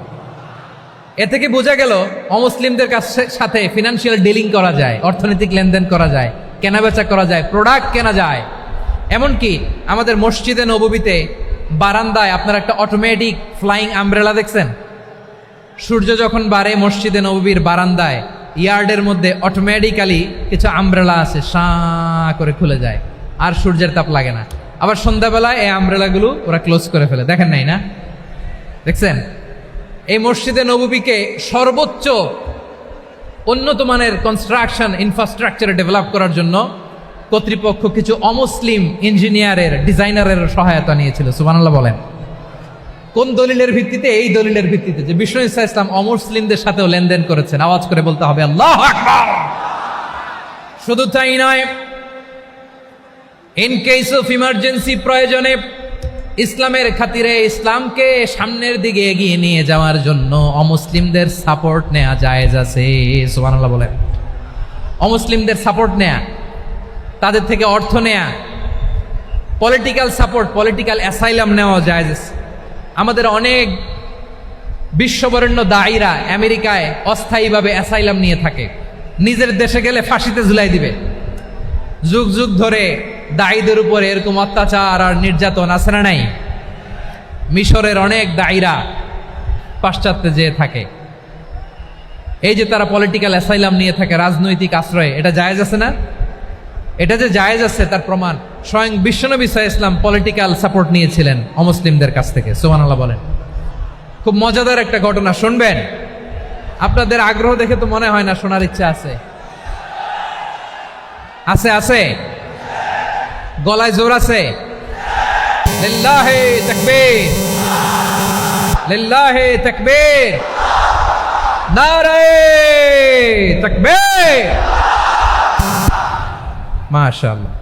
এ থেকে বোঝা গেল অমুসলিমদের সাথে ফিনান্সিয়াল ডিলিং করা যায়, অর্থনৈতিক লেনদেন করা যায়, কেনাবেচা করা যায়, প্রোডাক্ট কেনা যায়। এমনকি আমাদের মসজিদে নববীতে বারান্দায় আপনার একটা অটোমেটিক ফ্লাইং আমব্রেলা দেখছেন? সূর্য যখন বাড়ে মসজিদে নববীর বারান্দায় ইয়ার্ডের মধ্যে অটোমেটিক্যালি কিছু আমব্রেলা আছে, সাঁ করে খুলে যায়, আর সূর্যের তাপ লাগে না। আবার সন্ধ্যাবেলায় এই আমব্রেলাগুলো ওরা ক্লোজ করে ফেলে, দেখেন নাই না? দেখছেন? এই মসজিদে নববীকে সর্বোচ্চ উন্নত মানের কনস্ট্রাকশন ইনফ্রাস্ট্রাকচারে ডেভেলপ করার জন্য কর্তৃপক্ষ কিছু অমুসলিম ইঞ্জিনিয়ারের ডিজাইনারের সহায়তা নিয়েছিল। সুবহানাল্লাহ বলেন। কোন দলিলের ভিত্তিতে? এই দলিলের ভিত্তিতে যে বিষ্ণু ঈসা ইসলাম অমুসলিমদের সাথেও লেনদেন করেছেন। আওয়াজ করে বলতে হবে আল্লাহু আকবার। শুধু তাই নয়, ইন কেস অফ ইমার্জেন্সি, প্রয়োজনে ইসলামের খাতিরে ইসলামকে সামনের দিকে এগিয়ে নিয়ে যাওয়ার জন্য অমুসলিমদের সাপোর্ট নেওয়া জায়েজ আছে। সুবহানাল্লাহ বলেন। অমুসলিমদের সাপোর্ট নেয়া, তাদের থেকে অর্থ নেয়া, পলিটিক্যাল সাপোর্ট, পলিটিক্যাল অ্যাসাইলাম নেওয়া জায়েজ আছে। আমাদের অনেক বিশ্ববরেণ্য দায়ীরা আমেরিকায় অস্থায়ীভাবে অ্যাসাইলাম নিয়ে থাকে, নিজের দেশে গেলে ফাঁসিতে ঝুলাই দিবে। যুগ যুগ ধরে দায়ীদের উপরে এরকম অত্যাচার আর নির্যাতন আছে না নাই? মিশরের অনেক দায়ীরা পাশ্চাত্যে যেয়ে থাকে, এই যে তারা পলিটিক্যাল অ্যাসাইলাম নিয়ে থাকে, রাজনৈতিক আশ্রয়, এটা জায়েজ আছে না? এটা যে জায়েজ আছে তার প্রমাণ স্বয়ং বিশ্বনবী সাল্লাল্লাহু আলাইহি ওয়াসাল্লাম পলিটিক্যাল সাপোর্ট নিয়েছিলেন অমুসলিমদের কাছ থেকে। সুবহানাল্লাহ বলেন। খুব মজাদার একটা ঘটনা, শুনবেন? আপনাদের আগ্রহ দেখে তো মনে হয় না শোনার ইচ্ছা আছে। আছে আছে, গলায় জোর আছে। লিল্লাহি তাকবীর, লিল্লাহি তাকবীর, নারায়ে তাকবীর। মাশাআল্লাহ।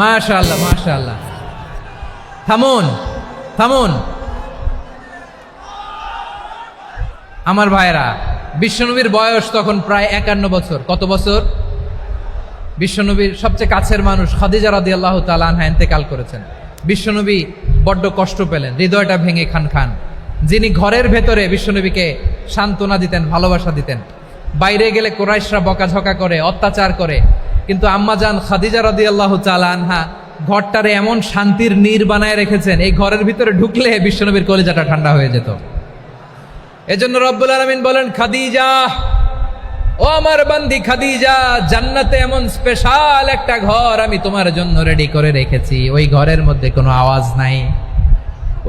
মাশাআল্লাহ মাশাআল্লাহ। থামুন থামুন আমার ভাইরা। বিশ্বনবীর বয়স তখন প্রায় 51 বছর। কত বছর? বিশ্বনবীর সবচেয়ে কাছের মানুষ খাদিজা রাদিয়াল্লাহু তাআলা আনহা ইন্তেকাল করেছেন। বিশ্বনবী বড্ড কষ্ট পেলেন, হৃদয়টা ভেঙে খান খান। যিনি ঘরের ভেতরে বিশ্বনবীকে সান্ত্বনা দিতেন, ভালোবাসা দিতেন, বাইরে গেলে কুরাইশরা বকাঝকা করে, অত্যাচার করে, কিন্তু আম্মাজান খাদিজা রাদিয়াল্লাহু তাআলা আনহা ঘরটারে এমন শান্তির নীড় বানায় রেখেছেন, এই ঘরের ভিতরে ঢুকলে বিশ্বনবীর কলিজাটা ঠান্ডা হয়ে যেত। এজন্য রব্বুল আলামিন বলেন, খাদিজা, ও আমার বান্দি খাদিজা, জান্নাতে এমন স্পেশাল একটা ঘর আমি তোমার জন্য রেডি করে রেখেছি। ওই ঘরের মধ্যে কোনো আওয়াজ নাই,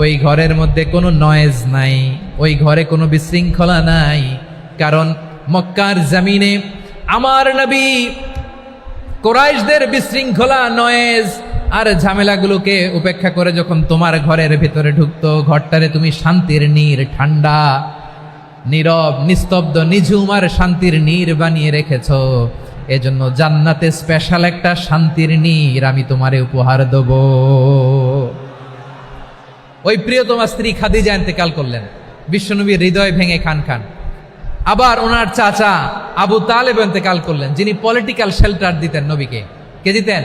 ওই ঘরের মধ্যে কোনো নয়েজ নাই, ওই ঘরে কোনো বিশৃঙ্খলা নাই। কারণ মক্কার জমিনে আমার নবী কুরাইশদের বিশৃঙ্খলা, নয়েজ আর ঝামেলাগুলোকে উপেক্ষা করে যখন তোমার ঘরের ভিতরে ঢুকতো, ঘরটারে তুমি শান্তির নীড়, ঠান্ডা, নীরব, নিস্তব্ধ, নিঝুম আর শান্তির নীড় বানিয়ে রেখেছ। এজন্য জান্নাতে স্পেশাল একটা শান্তির নীড় আমি তোমারে উপহার দেব। ওই প্রিয়তমা স্ত্রী খাদিজা ইন্তেকাল করলেন, বিশ্বনবীর হৃদয় ভেঙে খান খান। আবার ওনার চাচা আবু তালেব ইন্তেকাল করলেন, যিনি পলিটিক্যাল শেল্টার দিতেন নবীকে। কে দিতেন?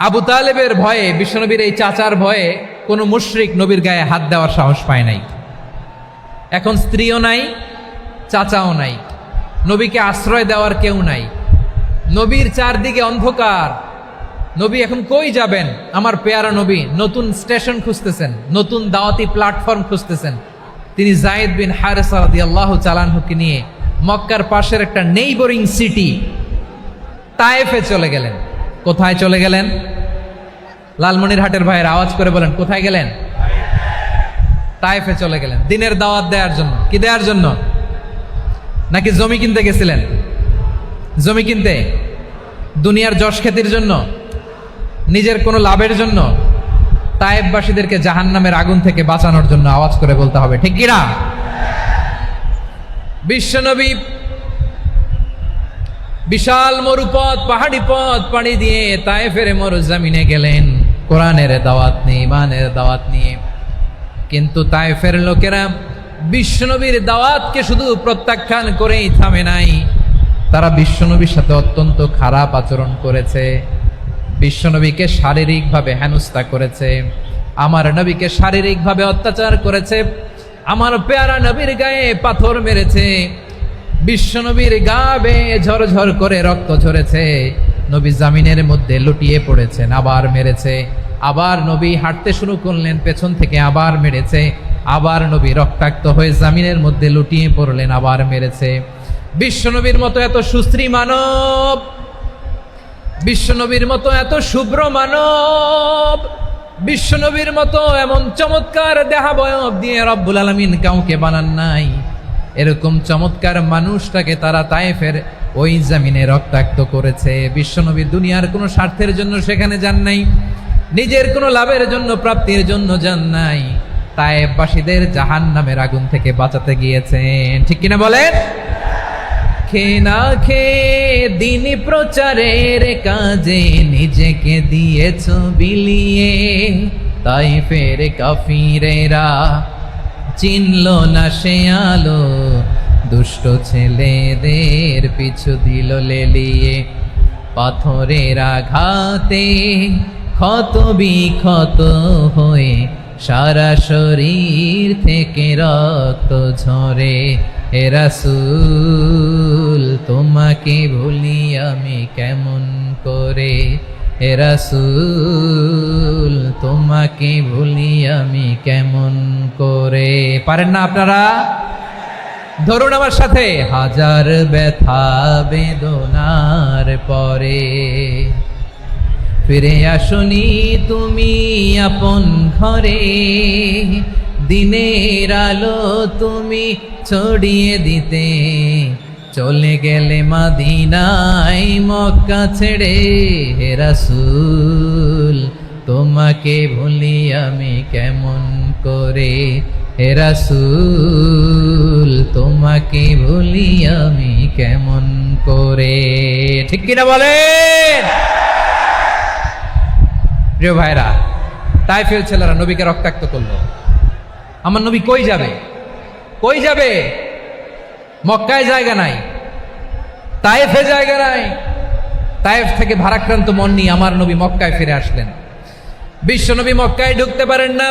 আবু তালেবের ভয়ে, বিশ্বনবীর এই চাচার ভয়ে কোনো মুশরিক নবীর গায়ে হাত দেওয়ার সাহস পায় নাই। এখন স্ত্রীও নাই, চাচাও নাই, নবীকে আশ্রয় দেওয়ার কেউ নাই। নবীর চারদিকে অন্ধকার। নবী এখন কই যাবেন? আমার পেয়ারা নবী নতুন স্টেশন খুঁজতেছেন, নতুন দাওয়াতি প্ল্যাটফর্ম খুঁজতেছেন। তিনি যায়েদ বিন হারেসা রাদিয়াল্লাহু তাআলা আনহুকে নিয়ে মক্কার পাশের একটা নেইবরিং সিটি তায়েফে চলে গেলেন। কোথায় চলে গেলেন? লালমনিরহাটের ভাইয়ের আওয়াজ করে বলেন, কোথায় গেলেন? তায়েফে চলে গেলেন দিনের দাওয়াত দেওয়ার জন্য। কি দেওয়ার জন্য? নাকি জমি কিনতে গেছিলেন? জমি কিনতে? দুনিয়ার যশ খ্যাতির জন্য? নিজের কোনো লাভের জন্য? তায়েফবাসীদেরকে জাহান্নামের আগুন থেকে বাঁচানোর জন্য। আওয়াজ করে বলতে হবে ঠিক কিনা? বিশ্বনবী বিশাল মরুপথ, পাহাড়ি পথ পাড়ি দিয়ে তায়েফের মরুজমিনে গেলেন কোরআনের দাওয়াত নিয়ে, ইমানের দাওয়াত নিয়ে। কিন্তু তায়েফের লোকেরা বিশ্বনবীর দাওয়াতকে শুধু প্রত্যাখ্যান করেই থামে নাই, তারা বিশ্বনবীর সাথে অত্যন্ত খারাপ আচরণ করেছে। বিশ্বনবীকে শারীরিকভাবে হেনস্থা করেছে, আমার নবীকে শারীরিকভাবে অত্যাচার করেছে, আমার পেয়ারা নবীর গায়ে পাথর মেরেছে, বিশ্বনবীর গা বেয়ে ঝরঝর করে রক্ত ঝরেছে। নবী জামিনের মধ্যে লুটিয়ে পড়েছেন, আবার মেরেছে। আবার নবী হাঁটতে শুরু করলেন, পেছন থেকে আবার মেরেছে। আবার নবী রক্তাক্ত হয়ে জামিনের মধ্যে লুটিয়ে পড়লেন, আবার মেরেছে। বিশ্বনবীর মতো এত সুশ্রী মানব, বিশ্বনবীর মতো এত শুভ্র মানব, বিশ্বনবীর মতো এমন চমৎকার দেহাবয়ব দিয়ে রব্বুল আলামিন কাউকে বানান নাই। এরকম চমৎকার মানুষটাকে তারা তায়েফের ওই জমিনে রক্তাক্ত করেছে। বিশ্বনবী দুনিয়ার কোনো স্বার্থের জন্য সেখানে যান নাই, নিজের কোনো লাভের জন্য, প্রাপ্তির জন্য যান নাই। তায়েফবাসীদের জাহান্নামের আগুন থেকে বাঁচাতে গিয়েছেন, ঠিক কিনা বলেন? খেয়ে না খেয়ে দিন প্রচারের কাজে নিজেকে দিয়েছ বিলিয়ে। তায়েফের কাফিরেরা চিনল না সে আলো, দুষ্ট ছেলেদের পিছু দিল লেলিয়ে। পাথরের আঘাতে ক্ষত বিক্ষত হয়ে সারা শরীর থেকে রক্ত ঝরে। হে রাসূল তোমাকে ভুলি আমি কেমন করে, হে রাসূল তোমাকে ভুলি আমি কেমন করে। পারেন না আপনারা? ধরুন আমার সাথে। হাজার ব্যথা বেদনার পরে ফিরে আসনি তুমি আপন ঘরে। দিনের আলো তুমি ছড়িয়ে দিতে চলে গেলে মদিনায় মক্কা ছেড়ে। হে রাসূল তোমাকে ভুলি আমি কেমন করে, হে রাসূল তোমাকে ভুলি আমি কেমন করে। ঠিক কিনা বলেন? প্রিয় ভাইরা, তায়েফের ছেলেরা নবীকে রক্তাক্ত করলো। আমার নবী কই যাবে? কই যাবে? মক্কায় জায়গা নাই, তায়েফে জায়গা নাই। তায়েফ থেকে ভারাক্রান্ত মন নিয়ে আমার নবী মক্কায় ফিরে আসলেন। বিশ্ব নবী মক্কায় ঢুকতে পারেন না।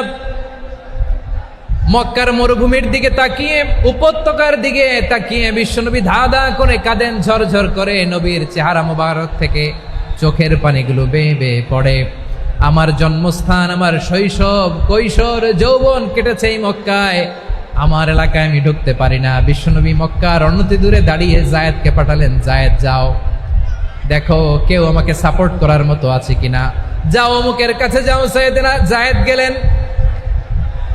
মক্কার মরুভূমির দিকে তাকিয়ে, উপত্যকার দিকে তাকিয়ে বিশ্বনবী ধা ধা করে কাঁদেন, ঝরঝর করে। নবীর চেহারা মোবারক থেকে চোখের পানিগুলো বেয়ে বেয়ে পড়ে। আমার জন্মস্থান, আমার শৈশব, কৈশোর, যৌবন কেটেছে এই মক্কায়। আমার এলাকায় আমি ঢুকতে পারি না। বিশ্বনবী মক্কার অনতি দূরে দাঁড়িয়ে জায়েদকে পাঠালেন, জায়েদ যাও দেখো কেউ আমাকে সাপোর্ট করার মতো আছে কিনা, যাও অমুকের কাছে যাও। জায়েদ গেলেন,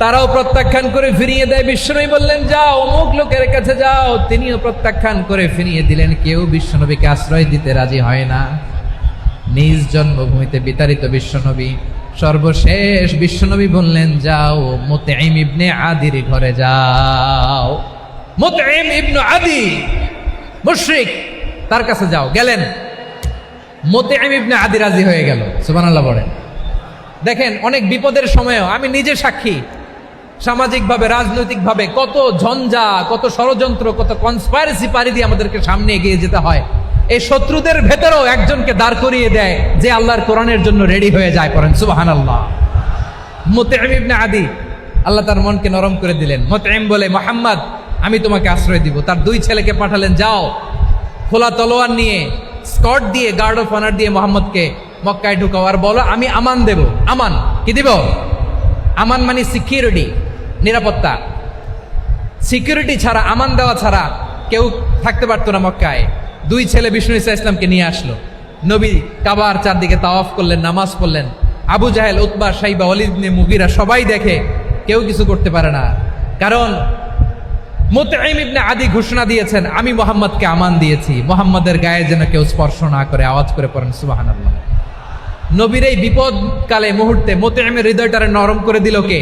তারাও প্রত্যাখ্যান করে ফিরিয়ে দেয়। বিশ্বনবী বললেন যাও অমুক লোকের কাছে যাও, তিনিও প্রত্যাখ্যান করে ফিরিয়ে দিলেন। কেউ বিশ্বনবীকে আশ্রয় দিতে রাজি হয় না। নিজ জন্মভূমিতে বিতাড়িত বিশ্বনবী, সর্বশেষ বিশ্বনবী বললেন যাও মুতঈম ইবনে আদির ঘরে যাও। মুতঈম ইবনে আদি মুশরিক, তার কাছে যাও। গেলেন, মুতঈম ইবনে আদি রাজি হয়ে গেল। সুবহানাল্লাহ বলেন। দেখেন, অনেক বিপদের সময়ও আমি নিজে সাক্ষী, সামাজিকভাবে, রাজনৈতিকভাবে কত ঝঞ্ঝা, কত ষড়যন্ত্র, কত কনস্পাইরেসি পাড়ি দিয়ে আমাদেরকে সামনে এগিয়ে যেতে হয়। এই শত্রুদের ভেতরেও একজনকে দাঁড় করিয়ে দেয় যে আল্লাহর কোরআনের জন্য রেডি হয়ে যায়। পড়েন সুবহানাল্লাহ। মুতঈম ইবনে আদি, আল্লাহ তার মনকে নরম করে দিলেন। মুতঈম বলে, মুহাম্মদ আমি তোমাকে আশ্রয় দিব। তার দুই ছেলেকে পাঠালেন, যাও খোলা তলোয়ার নিয়ে, স্কট দিয়ে, গার্ড অফ অনার দিয়ে মুহাম্মদকে মক্কায় ঢুকাও, আর বলো আমি আমান দেব। আমান কি দিব? আমান মানে সিকিউরিটি, নিরাপত্তা। সিকিউরিটি ছাড়া, আমান দেওয়া ছাড়া কেউ থাকতে পারতো না মক্কায়। দুই ছেলে বিষ্ণু ইসা ইসলামকে নিয়ে আসলো। নবী কাবার চারদিকে তাওয়াফ করলেন, নামাজ পড়লেন। আবু জাহেল, উতবা, শাইবা, ওয়ালিদ ইবনে মুগীরা সবাই দেখে, কেউ কিছু করতে পারে না। কারণ মুতঈম ইবনে আদি ঘোষণা দিয়েছেন আমি মুহাম্মদকে আমান দিয়েছি, মুহাম্মদের গায়ে যেন কেউ স্পর্শ না করে। আওয়াজ করে পড়েন সুবহানাল্লাহ। নবীর এই বিপদকালে মুহূর্তে মুতঈমের হৃদয়টারে নরম করে দিল কে?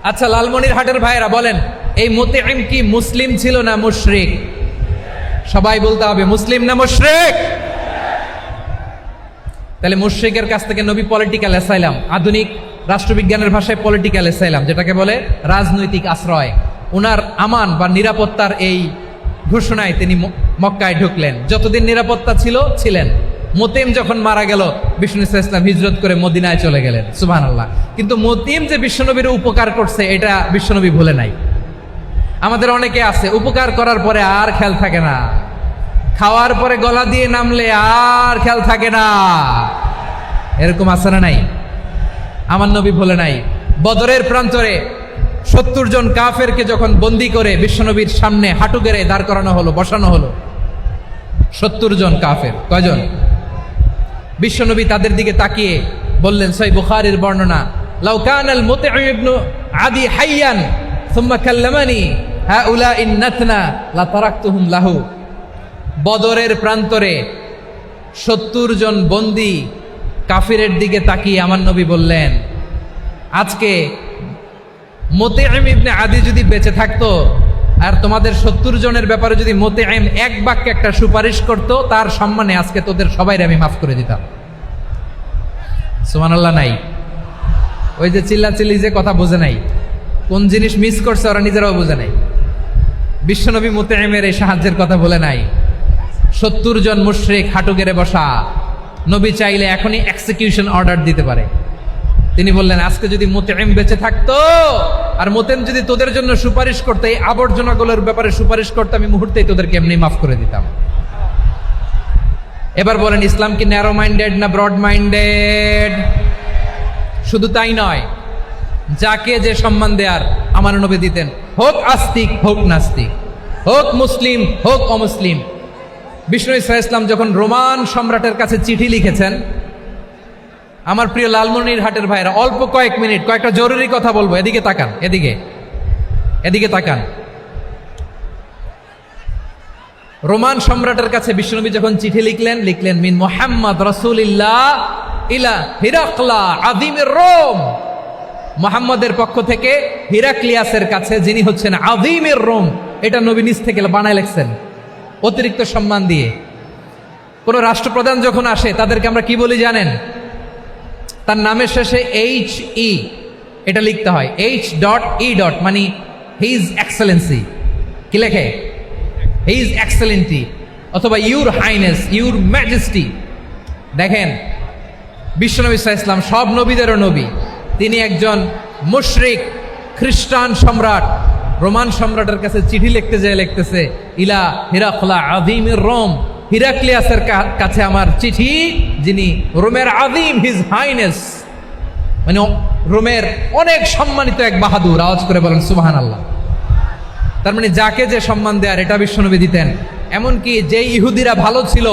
আচ্ছা, লালমনির হাটের ভাইয়েরা বলেন, এই মুতঈম কি মুসলিম ছিল না মুশরিক? সবাই বলতে হবে মুসলিম না মুশরিক? তাহলে মুশরিকের কাছ থেকে নবী পলিটিক্যাল অ্যাসাইলাম, আধুনিক রাষ্ট্রবিজ্ঞানের ভাষায় পলিটিক্যাল অ্যাসাইলাম, যেটাকে বলে রাজনৈতিক আশ্রয়, উনার আমান বা নিরাপত্তার এই ঘোষণায় তিনি মক্কায় ঢুকলেন। যতদিন নিরাপত্তা ছিল ছিলেন। মুতঈম যখন মারা গেল, বিষ্ণু ইসলাম হিজরত করে মদিনায় চলে গেলেন। সুবহানাল্লাহ। কিন্তু মুতঈম যে বিশ্বনবীর উপকার করছে এটা বিশ্বনবী ভুলে নাই। আমাদের অনেকে আছে উপকার করার পরে আর খেয়াল থাকে না, খাওয়ার পরে গলা দিয়ে নামলে আর খেয়াল থাকে না। এরকম আছে না নাই? আমার নবী বলে নাই, বদরের প্রান্তরে 70 জন কাফেরকে যখন বন্দী করে বিশ্বনবীর সামনে হাঁটু গেড়ে দাঁড় করানো হলো, বসানো হলো, 70 জন কাফের। কয়জন? বিশ্বনবী তাদের দিকে তাকিয়ে বললেন, সহিহ বুখারীর বর্ণনা, লাউ কানাল মুতঈম ইবনে আদি হাইয়ান সুম্মা কাল্লামানি হাউলাই নাতনা লা তারাকতুহুম লাহু। বদরের প্রান্তরে 70 জন বন্দী কাফিরের দিকে তাকিয়ে আমার নবী বললেন, আজকে মুতঈম ইবনে আদি যদি বেঁচে থাকতো আর তোমাদের 70 জনের ব্যাপারে যদি মুতঈম এক বাক্যে একটা সুপারিশ করত, তার সম্মানে আজকে তোদের সবাইরে আমি মাফ করে দিতাম। সুবহানাল্লাহ নাই? ওই যে চিল্লাচিল্লি যে কথা বোঝে নাই, কোন জিনিস মিস করছে ওরা নিজেরাও বোঝে নাই। বিশ্বনবী মুতঈমের এই সাহায্যের কথা বলে নাই। 70 জন মুশরিক হাঁটু গেড়ে বসা, নবী চাইলে এখনই এক্সিকিউশন অর্ডার দিতে পারে। তিনি বললেন, আজকে যদি মুতঈম বেঁচে থাকতো আর মুতঈম যদি তোদের জন্য সুপারিশ করতে, এই আবর্জনাগুলোর ব্যাপারে সুপারিশ করতে, আমি মুহূর্তেই তোদেরকে এমনি মাফ করে দিতাম। এবার বলেন, ইসলাম কি ন্যারো মাইন্ডেড না ব্রড মাইন্ডেড? শুধু তাই নয়, যাকে যে সম্মান দেয়ার আমার নবী দিতেন, হোক আস্তিক হোক নাস্তিক, হোক মুসলিম হোক অমুসলিম। বিষ্ণু ইসলাম যখন রোমান সম্রাটের কাছে চিঠি লিখেছেন, আমার প্রিয় লালমনিরহাটের ভাইরা, অল্প কয়েক মিনিট কয়েকটা জরুরি কথা বলবো, এদিকে তাকান, এদিকে তাকান। রোমান সম্রাটের কাছে বিশ্বনবী যখন চিঠি লিখলেন মিন মুহাম্মদ রাসূলিল্লাহ ইলা হিরাকলা আযীমির রোম। মুহাম্মদের পক্ষ থেকে হিরাক্লিয়াসের কাছে, যিনি হচ্ছেন আযীমির রোম। এটা নবী নিজ থেকে বানায় লিখছেন, অতিরিক্ত সম্মান দিয়ে। কোন রাষ্ট্রপ্রধান যখন আসে তাদেরকে আমরা কি বলি জানেন? তার নামের শেষে HE এটা লিখতে হয়, H.E. মানে হিজ এক্সেলেন্সি। কি লেখে? হিজ এক্সেলেন্টি, অথবা ইউর হাইনেস, ইউর ম্যাজেস্টি। দেখেন, বিশ্বনবী সাল্লাল্লাহু আলাইহি ওয়াসাল্লাম সব নবীদেরও নবী। তিনি একজন মুশরিক খ্রিস্টান সম্রাট, রোমান সম্রাটের কাছে চিঠি লিখতে যেয়ে লিখতেছে, ইলা হিরাকলা আযীমির রোম, হিরাক্লিয়াসের কাছে আমার চিঠি, যিনি রোমের আযীম, হিজ হাইনেস, মানে রোমের অনেক সম্মানিত এক বাহাদুর। আওয়াজ করে বলেন সুবহানাল্লাহ। তার মানে যাকে যে সম্মান দেয়ার, এটা বিশ্বনবী দিতেন। এমনকি যে ইহুদিরা ভালো ছিল,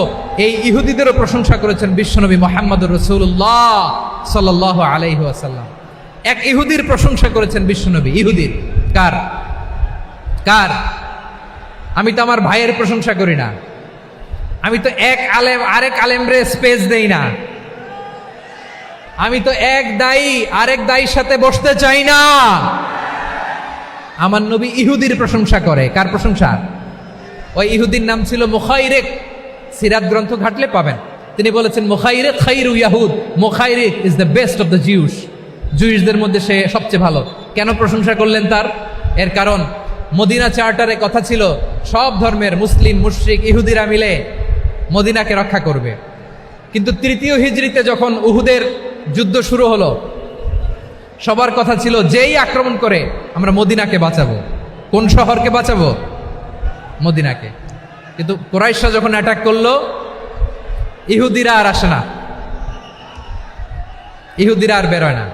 এই ইহুদিদেরও প্রশংসা করেছেন বিশ্বনবী মুহাম্মদুর রাসূলুল্লাহ সাল্লাল্লাহু আলাইহি ওয়াসাল্লাম। এক ইহুদির প্রশংসা করেছেন বিশ্বনবী। ইহুদির কার? আমি তো আমার ভাইয়ের প্রশংসা করি না, আমি তো এক আলেম আরেক আলেমরে স্পেস দেই না, আমি তো এক দায়ী আরেক দায়ীর সাথে বসতে চাই না। আমার নবী ইহুদির প্রশংসা করে। কার প্রশংসা? ওই ইহুদির নাম ছিল মুখাইরিক। সিরাত গ্রন্থ ঘাটলে পাবেন। তিনি বলেছেন, মুখাইরিক খাইরু ইয়াহুদ, Mukhayriq is the best of the Jews. জুইশদের মধ্যে সে সবচেয়ে ভালো। কেন প্রশংসা করলেন তার? এর কারণ মদিনা চার্টারে কথা ছিল, সব ধর্মের মুসলিম, মুশরিক, ইহুদিরা মিলে মদিনাকে রক্ষা করবে। কিন্তু 3য় হিজরিতে যখন উহুদের যুদ্ধ শুরু হলো, সবার কথা ছিল, যেই আক্রমণ করে আমরা মদিনাকে বাঁচাবো। কোন শহরকে বাঁচাবো? মদিনাকে। কিন্তু কুরাইশরা যখন অ্যাটাক করলো, ইহুদিরা আর আসে না, ইহুদিরা আর বেরোয় না।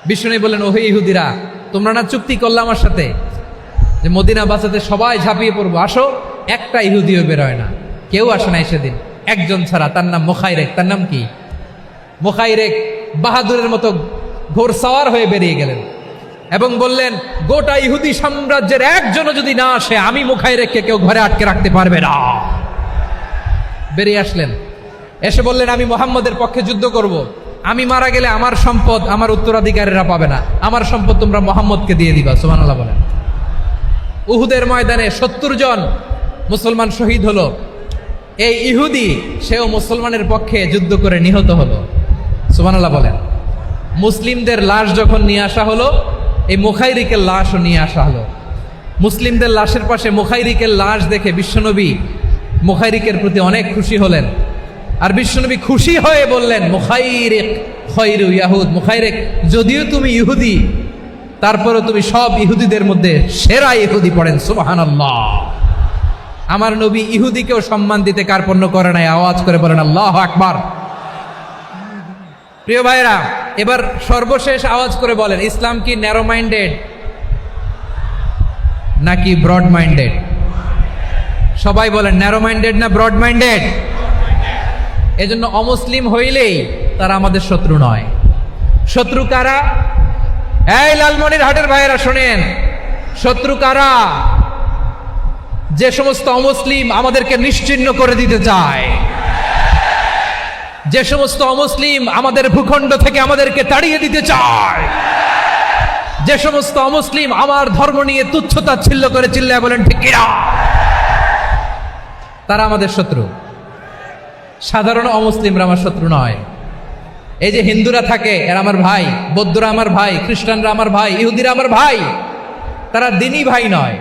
বিষ্ণু বললেন, ওহে ইহুদিরা, তোমরা না চুক্তি করলে আমার সাথে যে মদিনা বাঁচাতে সবাই ঝাঁপিয়ে পড়বো, আসো। একটা ইহুদিও বেরোয় না, কেউ আসে নাই সেদিন, একজন ছাড়া। তার নাম মুখাইরেক। তার নাম কি? মুখাইরেক বাহাদুরের মতো ঘোড়সাওয়ার হয়ে বেরিয়ে গেলেন এবং বললেন, গোটা ইহুদি সাম্রাজ্যের একজনও যদি না আসে, আমি মুখাইরেককে কেউ ঘরে আটকে রাখতে পারবে না। বেরিয়ে আসলেন, এসে বললেন, আমি মুহাম্মদের পক্ষে যুদ্ধ করব। আমি মারা গেলে আমার সম্পদ আমার উত্তরাধিকারীরা পাবে না, আমার সম্পদ তোমরা মুহাম্মদকে দিয়ে দিবা। সুবহানাল্লাহ বলেন। উহুদের ময়দানে 70 জন মুসলমান শহীদ হলো। এই ইহুদি, সেও মুসলমানের পক্ষে যুদ্ধ করে নিহত হলো। সুবহানাল্লাহ বলেন। মুসলিমদের লাশ যখন নিয়ে আসা হলো, এই মুখাইরিকের লাশও নিয়ে আসা হলো। মুসলিমদের লাশের পাশে মুখাইরিকের লাশ দেখে বিশ্বনবী মুখাইরিকের প্রতি অনেক খুশি হলেন। আর বিশ্বনবী খুশি হয়ে বললেন, মুখাইরিক খায়রু ইয়াহুদ, মুখাইরিক যদিও তুমি ইহুদি, তারপরে তুমি সব ইহুদিদের মধ্যে সেরা ইহুদি। পড়েন সুবহানাল্লাহ। আমার নবী ইহুদিকেও সম্মান দিতে কার্পণ্য করে নাই। আওয়াজ করে বলেন আল্লাহু আকবার। প্রিয় ভাইরা, এবার সর্বশেষ আওয়াজ করে বলেন, ইসলাম কি ন্যারো মাইন্ডেড নাকি ব্রড মাইন্ডেড? সবাই বলেন ন্যারো মাইন্ডেড না ব্রড মাইন্ডেড? এজন্য অমুসলিম হইলেই তারা আমাদের শত্রু নয়। শত্রু কারা? এই লালমনিরহাটের ভাইয়েরা শোনেন, শত্রু কারা? যে সমস্ত অমুসলিম আমাদেরকে নিশ্চিহ্ন করে দিতে চায়, যে সমস্ত অমুসলিম আমাদের ভূখণ্ড থেকে আমাদেরকে তাড়িয়ে দিতে চায়, যে সমস্ত অমুসলিম আমার ধর্ম নিয়ে তুচ্ছতাচ্ছিল্য করে চিল্লায় বলেন ঠিক কিনা, তারা আমাদের শত্রু। সাধারণ অমুসলিমরা আমার শত্রু নয়। এই যে হিন্দুরা থাকে এরা আমার ভাই, বৌদ্ধরা আমার ভাই, খ্রিস্টানরা আমার ভাই, ইহুদিরা আমার ভাই। তারা দিনই ভাই নয়,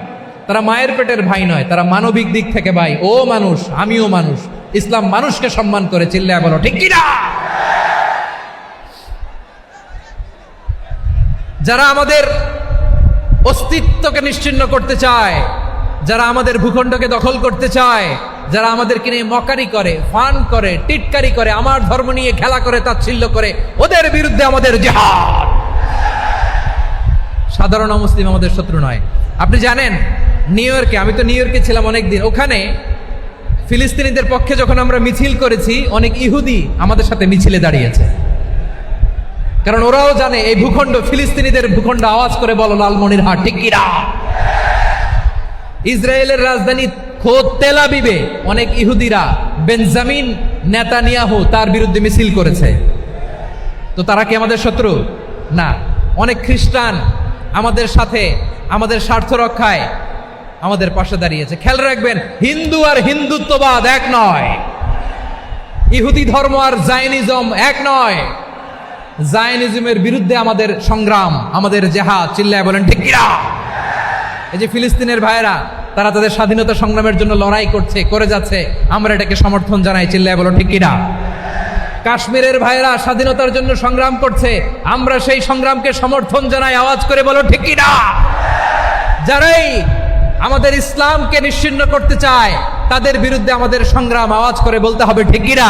তারা মায়ের পেটের ভাই নয়, তারা মানবিক দিক থেকে ভাই। ও মানুষ, আমিও মানুষ। ইসলাম মানুষকে সম্মান করে, চিল্লায় বলো ঠিক কিনা। যারা আমাদের অস্তিত্বকে নিশ্চিহ্ন করতে চায়, যারা আমাদের ভূখণ্ডকে দখল করতে চায়, যারা আমাদেরকে নিয়ে মকারি করে, ফান করে, টিটকারি করে, আমার ধর্ম নিয়ে খেলা করে, তাচ্ছিল্য করে, ওদের বিরুদ্ধে আমাদের জিহাদ। সাধারণ মুসলিম আমাদের শত্রু নয়। আপনি জানেন নিউ ইয়র্কে, আমি তো নিউ ইয়র্কে ছিলাম অনেকদিন, ওখানে ফিলিস্তিনিদের পক্ষে যখন আমরা মিছিল করেছি, অনেক ইহুদি আমাদের সাথে মিছিলে দাঁড়িয়েছে। কারণ ওরাও জানে এই ভূখণ্ড ফিলিস্তিনিদের ভূখণ্ড। আওয়াজ করে বলো লালমনিরহাট ঠিক কিনা। ইসরায়েলের রাজধানী খোদ তেল আবিবে অনেক ইহুদিরা বেঞ্জামিন নেতানিয়াহু তার বিরুদ্ধে মিছিল করেছে। তো তারা কি আমাদের শত্রু? না। অনেক খ্রিস্টান আমাদের সাথে আমাদের স্বার্থ রক্ষায় আমাদের পাশে দাঁড়িয়েছে। খেয়াল রাখবেন, হিন্দু আর হিন্দুত্ববাদ এক নয়, ইহুদি ধর্ম আর জায়নিজম এক নয়। জায়নিজমের বিরুদ্ধে আমাদের সংগ্রাম, আমাদের জেহাদ, চিল্লায় বলেন ঠিক কিনা। এই যে ফিলিস্তিনের ভাইয়েরা, তারা তাদের স্বাধীনতা সংগ্রামের জন্য লড়াই করছে, করে যাচ্ছে, আমরা এটাকে সমর্থন জানাই, চিল্লায় বলো ঠিক কিনা। কাশ্মীরের ভাইয়েরা স্বাধীনতার জন্য সংগ্রাম করছে, আমরা সেই সংগ্রামকে সমর্থন জানাই, আওয়াজ করে বলো ঠিক কিনা। যারাই আমাদের ইসলামকে নিশ্চিহ্ন করতে চায় তাদের বিরুদ্ধে আমাদের সংগ্রাম, আওয়াজ করে বলতে হবে ঠিক কিনা।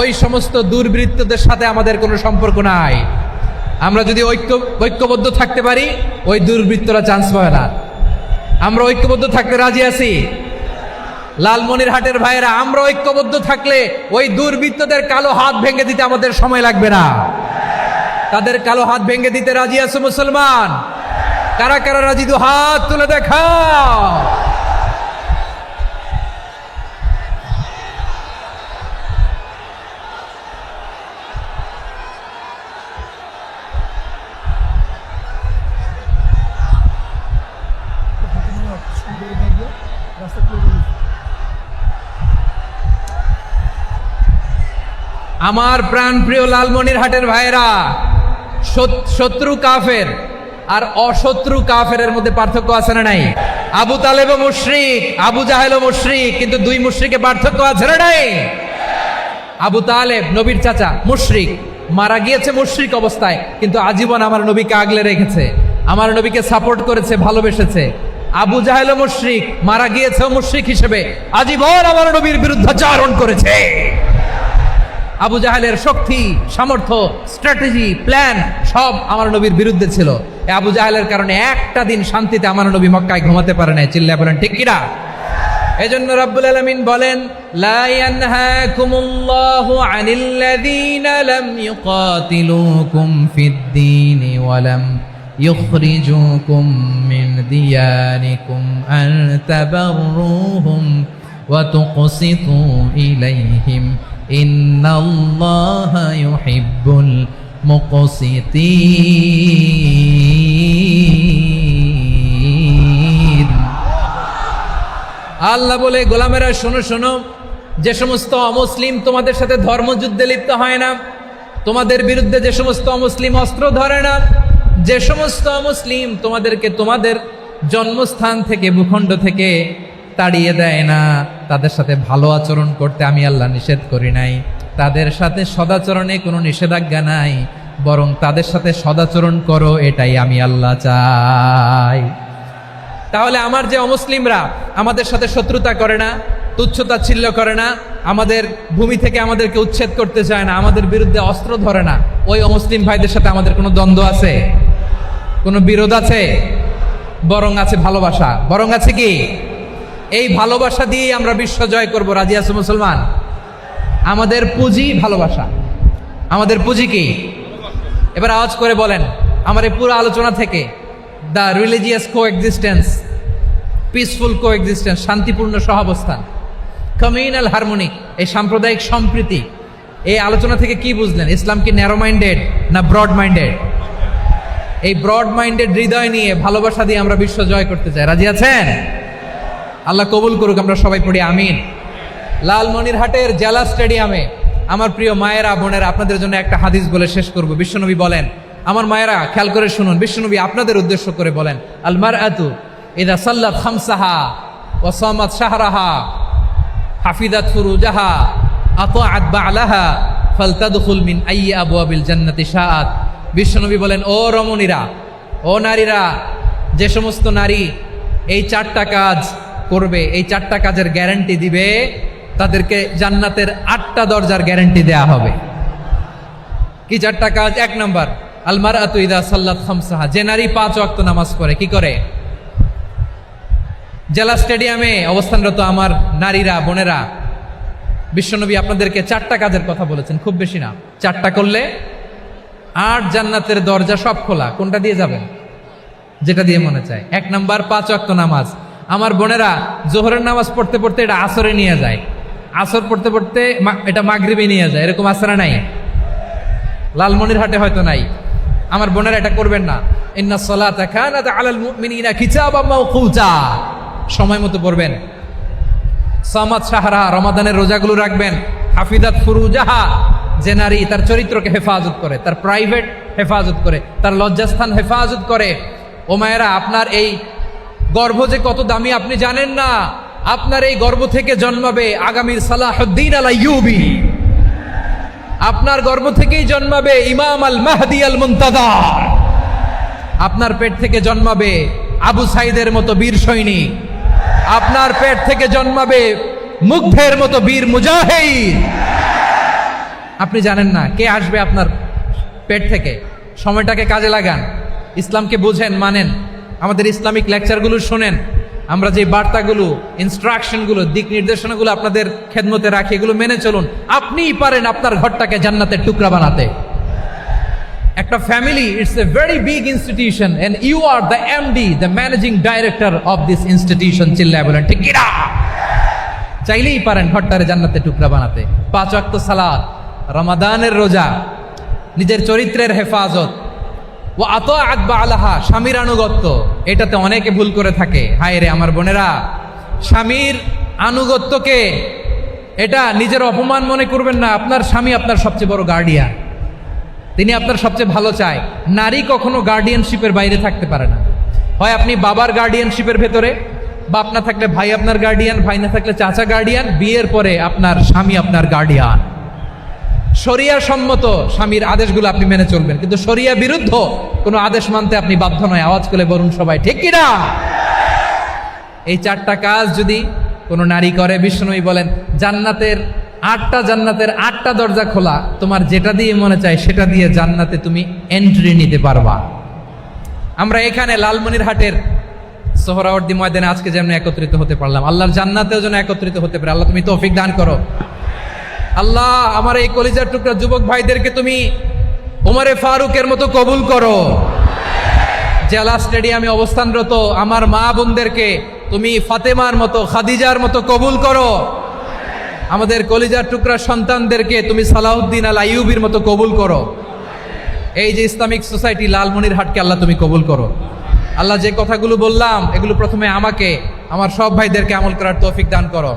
ওই সমস্ত দুর্বৃত্তদের সাথে আমাদের কোনো সম্পর্ক নাই। আমরা যদি ঐক্যবদ্ধ থাকতে পারি, ওই দুর্বৃত্তরা চান্স পাবে না। আমরা ঐক্যবদ্ধ থাকতে রাজি আছি। লালমনিরহাটের ভাইয়েরা, আমরা ঐক্যবদ্ধ থাকলে ওই দুর্বৃত্তদের কালো হাত ভেঙে দিতে আমাদের সময় লাগবে না। তাদের কালো হাত ভেঙে দিতে রাজি আছে মুসলমান? কারা কারা রাজি? দু হাত তুলে দেখাও। আমার প্রাণ প্রিয় লালমনিরহাটের ভাইয়েরা, শত্রু কাফের আর অশত্রু কাফেরের মধ্যে পার্থক্য আছে না নাই? আবু তালেবও মুশরিক, আবু জাহেলও মুশরিক, কিন্তু দুই মুশরিকে পার্থক্য আছে না নাই? আবু তালেব নবীর চাচা, মুশরিক, মারা গিয়েছে মুশরিক অবস্থায়, কিন্তু আজীবন আমার নবীকে আগলে রেখেছে, আমার নবীকে সাপোর্ট করেছে, ভালোবেসেছে। আবু জাহেলও মুশরিক, মারা গিয়েছে মুশরিক হিসেবে, আজীবন আমার নবীর বিরুদ্ধাচরণ করেছে। আবু জাহেলের শক্তি, সামর্থ্য, স্ট্র্যাটেজি, প্ল্যান সব আমার নবীর বিরুদ্ধে ছিল। আবু জাহেলের কারণে একটা দিন শান্তিতে আমার নবী মক্কায় ঘুমাতে পারে নাই, চিল্লায় বলেন ঠিক কিনা। এজন্য রাব্বুল আলামিন বলেন, লা ইয়ানহাকুমুল্লাহু আনিল্লাযীনা লাম ইউকাতিলুকুম ফিদ-দীন ওয়া লাম ইখরিজুকুম মিন দিয়ারিকুম আন তাবাররুহুম ওয়া তুকসিতু ইলাইহিম ইন্নাল্লাহা ইউহিব্বুল মুকসিতিন। আল্লাহ বলে, গোলামেরা শোনো শোনো, যে সমস্ত অমুসলিম তোমাদের সাথে ধর্মযুদ্ধে লিপ্ত হয় না, তোমাদের বিরুদ্ধে যে সমস্ত অমুসলিম অস্ত্র ধরে না, যে সমস্ত অমুসলিম তোমাদেরকে তোমাদের জন্মস্থান থেকে, ভূখণ্ড থেকে তাড়িয়ে দেয় না, তাদের সাথে ভালো আচরণ করতে আমি আল্লাহ নিষেধ করি নাই। তাদের সাথে সদাচরণে কোনো নিষেধাজ্ঞা নাই, বরং তাদের সাথে সদাচরণ করো, এটাই আমি আল্লাহ চাই। তাহলে আমার যে অমুসলিমরা আমাদের সাথে শত্রুতা করে না, তুচ্ছতাচ্ছিল্য করে না, আমাদের ভূমি থেকে আমাদেরকে উচ্ছেদ করতে চায় না, আমাদের বিরুদ্ধে অস্ত্র ধরে না, ওই অমুসলিম ভাইদের সাথে আমাদের কোনো দ্বন্দ্ব আছে? কোনো বিরোধ আছে? বরং আছে ভালোবাসা। বরং আছে কি? এই ভালোবাসা দিয়েই আমরা বিশ্ব জয় করব। রাজি আছো মুসলমান? আমাদের পুঁজি ভালোবাসা। আমাদের পুঁজি কি? এবার আওয়াজ করে বলেন, আমার এই পুরো আলোচনা থেকে the religious coexistence, peaceful coexistence, শান্তিপূর্ণ সহাবস্থান, কমিউনাল হারমোনি, এই সাম্প্রদায়িক সম্প্রীতি, এই আলোচনা থেকে কি বুঝলেন? ইসলাম কি ন্যারো মাইন্ডেড না ব্রড মাইন্ডেড? এই ব্রড মাইন্ডেড হৃদয় নিয়ে ভালোবাসা দিয়ে আমরা বিশ্ব জয় করতে চাই। রাজি আছেন? আল্লাহ কবুল করুক। আমরা সবাই পড়ি আমিন। লালমনিরহাটের জেলা স্টেডিয়ামে আমার প্রিয় মায়েরা, বোনেরা, আপনাদের জন্য একটা হাদিস বলে শেষ করব। বিশ্বনবী বলেন, আমার মায়েরা খেয়াল করে শুনুন, বিশ্বনবী আপনাদের উদ্দেশ্য করে বলেন, আল মারআতু ইযা সাল্লাত খামসাহা ওয়া সামাত শাহরাহা হাফিজাত ফুরুজাহা আতাআত বা'লাহা ফালতাদখুল মিন আইয়ি আবওয়াবিল জান্নাতি শাআত। বিশ্বনবী বলেন, ও রমণীরা, ও নারীরা, যে সমস্ত নারী এই 4টা কাজ করবে, এই 4টা কাজের গ্যারান্টি দিবে, তাদেরকে জান্নাতের 8টা দরজার গ্যারান্টি দেয়া হবে। কি 4টা কাজ? 1 নাম্বার, আল মারআতু ইযা সাল্লাত খামসাহা, যে নারী 5 ওয়াক্ত নামাজ পড়ে। কি করে? জেলা স্টেডিয়ামে অবস্থানরত আমার নারীরা, বোনেরা, বিশ্বনবী আপনাদেরকে 4টা কাজের কথা বলেছেন, খুব বেশি না। 4টা করলে 8 জান্নাতের দরজা সব খোলা। কোনটা দিয়ে যাবেন? যেটা দিয়ে মনে চায়। 1 নাম্বার 5 ওয়াক্ত নামাজ। আমার বোনেরা জোহরের নামাজ পড়তে পড়তে এটা আসরে নিয়ে যায়, আসর পড়তে পড়তে এটা মাগরিবে নিয়ে যায়। এরকম আসরা নাই? লালমনিরহাটে হয়তো নাই। আমার বোনেরা এটা করবেন না। ইন্নাস সালাতা কানাত আলাল মুমিনিনা কিতাবাম মাওকুতা, সময় মতো পড়বেন। সামাত শাহরা, রমাদানের রোজাগুলো রাখবেন। হাফিজাত ফুরুজাহা, যে নারী তার চরিত্রকে হেফাজত করে, তার প্রাইভেট হেফাজত করে, তার লজ্জাস্থান হেফাজত করে। ও মায়েরা, আপনার এই গর্ভ যে কত দামি আপনি জানেন না। আপনার এই গর্ভ থেকে জন্মাবে আগামীর সালাহুদ্দিন আল আইয়ুবী। আপনার গর্ভ থেকেই জন্মাবে ইমাম আল মাহদি আল মুনতাজার। আপনার পেট থেকে জন্মাবে আবু সাইদের মতো বীর সৈনিক। আপনার পেট থেকে জন্মাবে মুগ্ধের মতো বীর মুজাহিদ। আপনি জানেন না কে আসবে আপনার পেট থেকে। সময়টাকে কাজে লাগান, ইসলামকে বুঝেন, মানেন, আমাদের ইসলামিক লেকচারগুলো শোনেন। আমরা যে বার্তাগুলো, ইনস্ট্রাকশনগুলো, দিক নির্দেশনাগুলো আপনাদের খেদমতে রাখি, এগুলো মেনে চলুন। আপনিই পারেন আপনার ঘরটাকে জান্নাতের টুকরা বানাতে। একটা family, it's a very big institution and you are the MD, the managing director of this institution. চিল্লায় বলেন ঠিক কিনা? চাইলেই পারেন ঘরটারে জান্নাতের টুকরা বানাতে। 5 ওয়াক্ত সালাত, রমাদানের রোজা, নিজের চরিত্রের হেফাজত, ও আতাআত বা'লাহা, স্বামীর আনুগত্য। এটাতে অনেকে ভুল করে থাকে। হায় রে আমার বোনেরা, স্বামীর আনুগত্যকে এটা নিজের অপমান মনে করবেন না। আপনার স্বামী আপনার সবচেয়ে বড় গার্ডিয়ান, তিনি আপনার সবচেয়ে ভালো চায়। নারী কখনো গার্ডিয়ানশিপের বাইরে থাকতে পারে না। হয় আপনি বাবার গার্ডিয়ানশিপের ভেতরে, বাপ না থাকলে ভাই আপনার গার্ডিয়ান, ভাই না থাকলে চাচা গার্ডিয়ান, বিয়ের পরে আপনার স্বামী আপনার গার্ডিয়ান। শরিয়া সম্মত স্বামীর আদেশগুলো আপনি মেনে চলবেন, কিন্তু শরিয়া বিরুদ্ধ কোনো আদেশ মানতে আপনি বাধ্য নয়। আওয়াজ করে বলুন সবাই ঠিক কিনা? এই 4টা কাজ যদি কোনো নারী করে, বিশ্বনবী বলেন জান্নাতের 8টা দরজা খোলা। তোমার যেটা দিয়ে মনে চায় সেটা দিয়ে জান্নাতে তুমি এন্ট্রি নিতে পারবা। আমরা এখানে লালমনিরহাটের সোহরাওয়ার্দী ময়দানে আজকে যেমন একত্রিত হতে পারলাম, আল্লাহর জান্নাতেও যেন একত্রিত হতে পারে। আল্লাহ তুমি তৌফিক দান করো। আল্লাহ আমার এই কলিজার টুকরা যুবক ভাইদেরকে তুমি ওমরে ফারুকের মতো কবুল করো। জেলা স্টেডিয়ামে অবস্থানরত আমার মা বোনদেরকে তুমি ফাতেমার মতো, খাদিজার মতো কবুল করো। আমাদের কলিজার টুকরা সন্তানদেরকে তুমি সালাহুদ্দিন আল আইয়ুবীর মতো কবুল করো। এই যে ইসলামিক সোসাইটি লালমনিরহাটকে আল্লাহ তুমি কবুল করো। আল্লাহ যে কথাগুলো বললাম এগুলো প্রথমে আমাকে, আমার সব ভাইদেরকে আমল করার তৌফিক দান করো।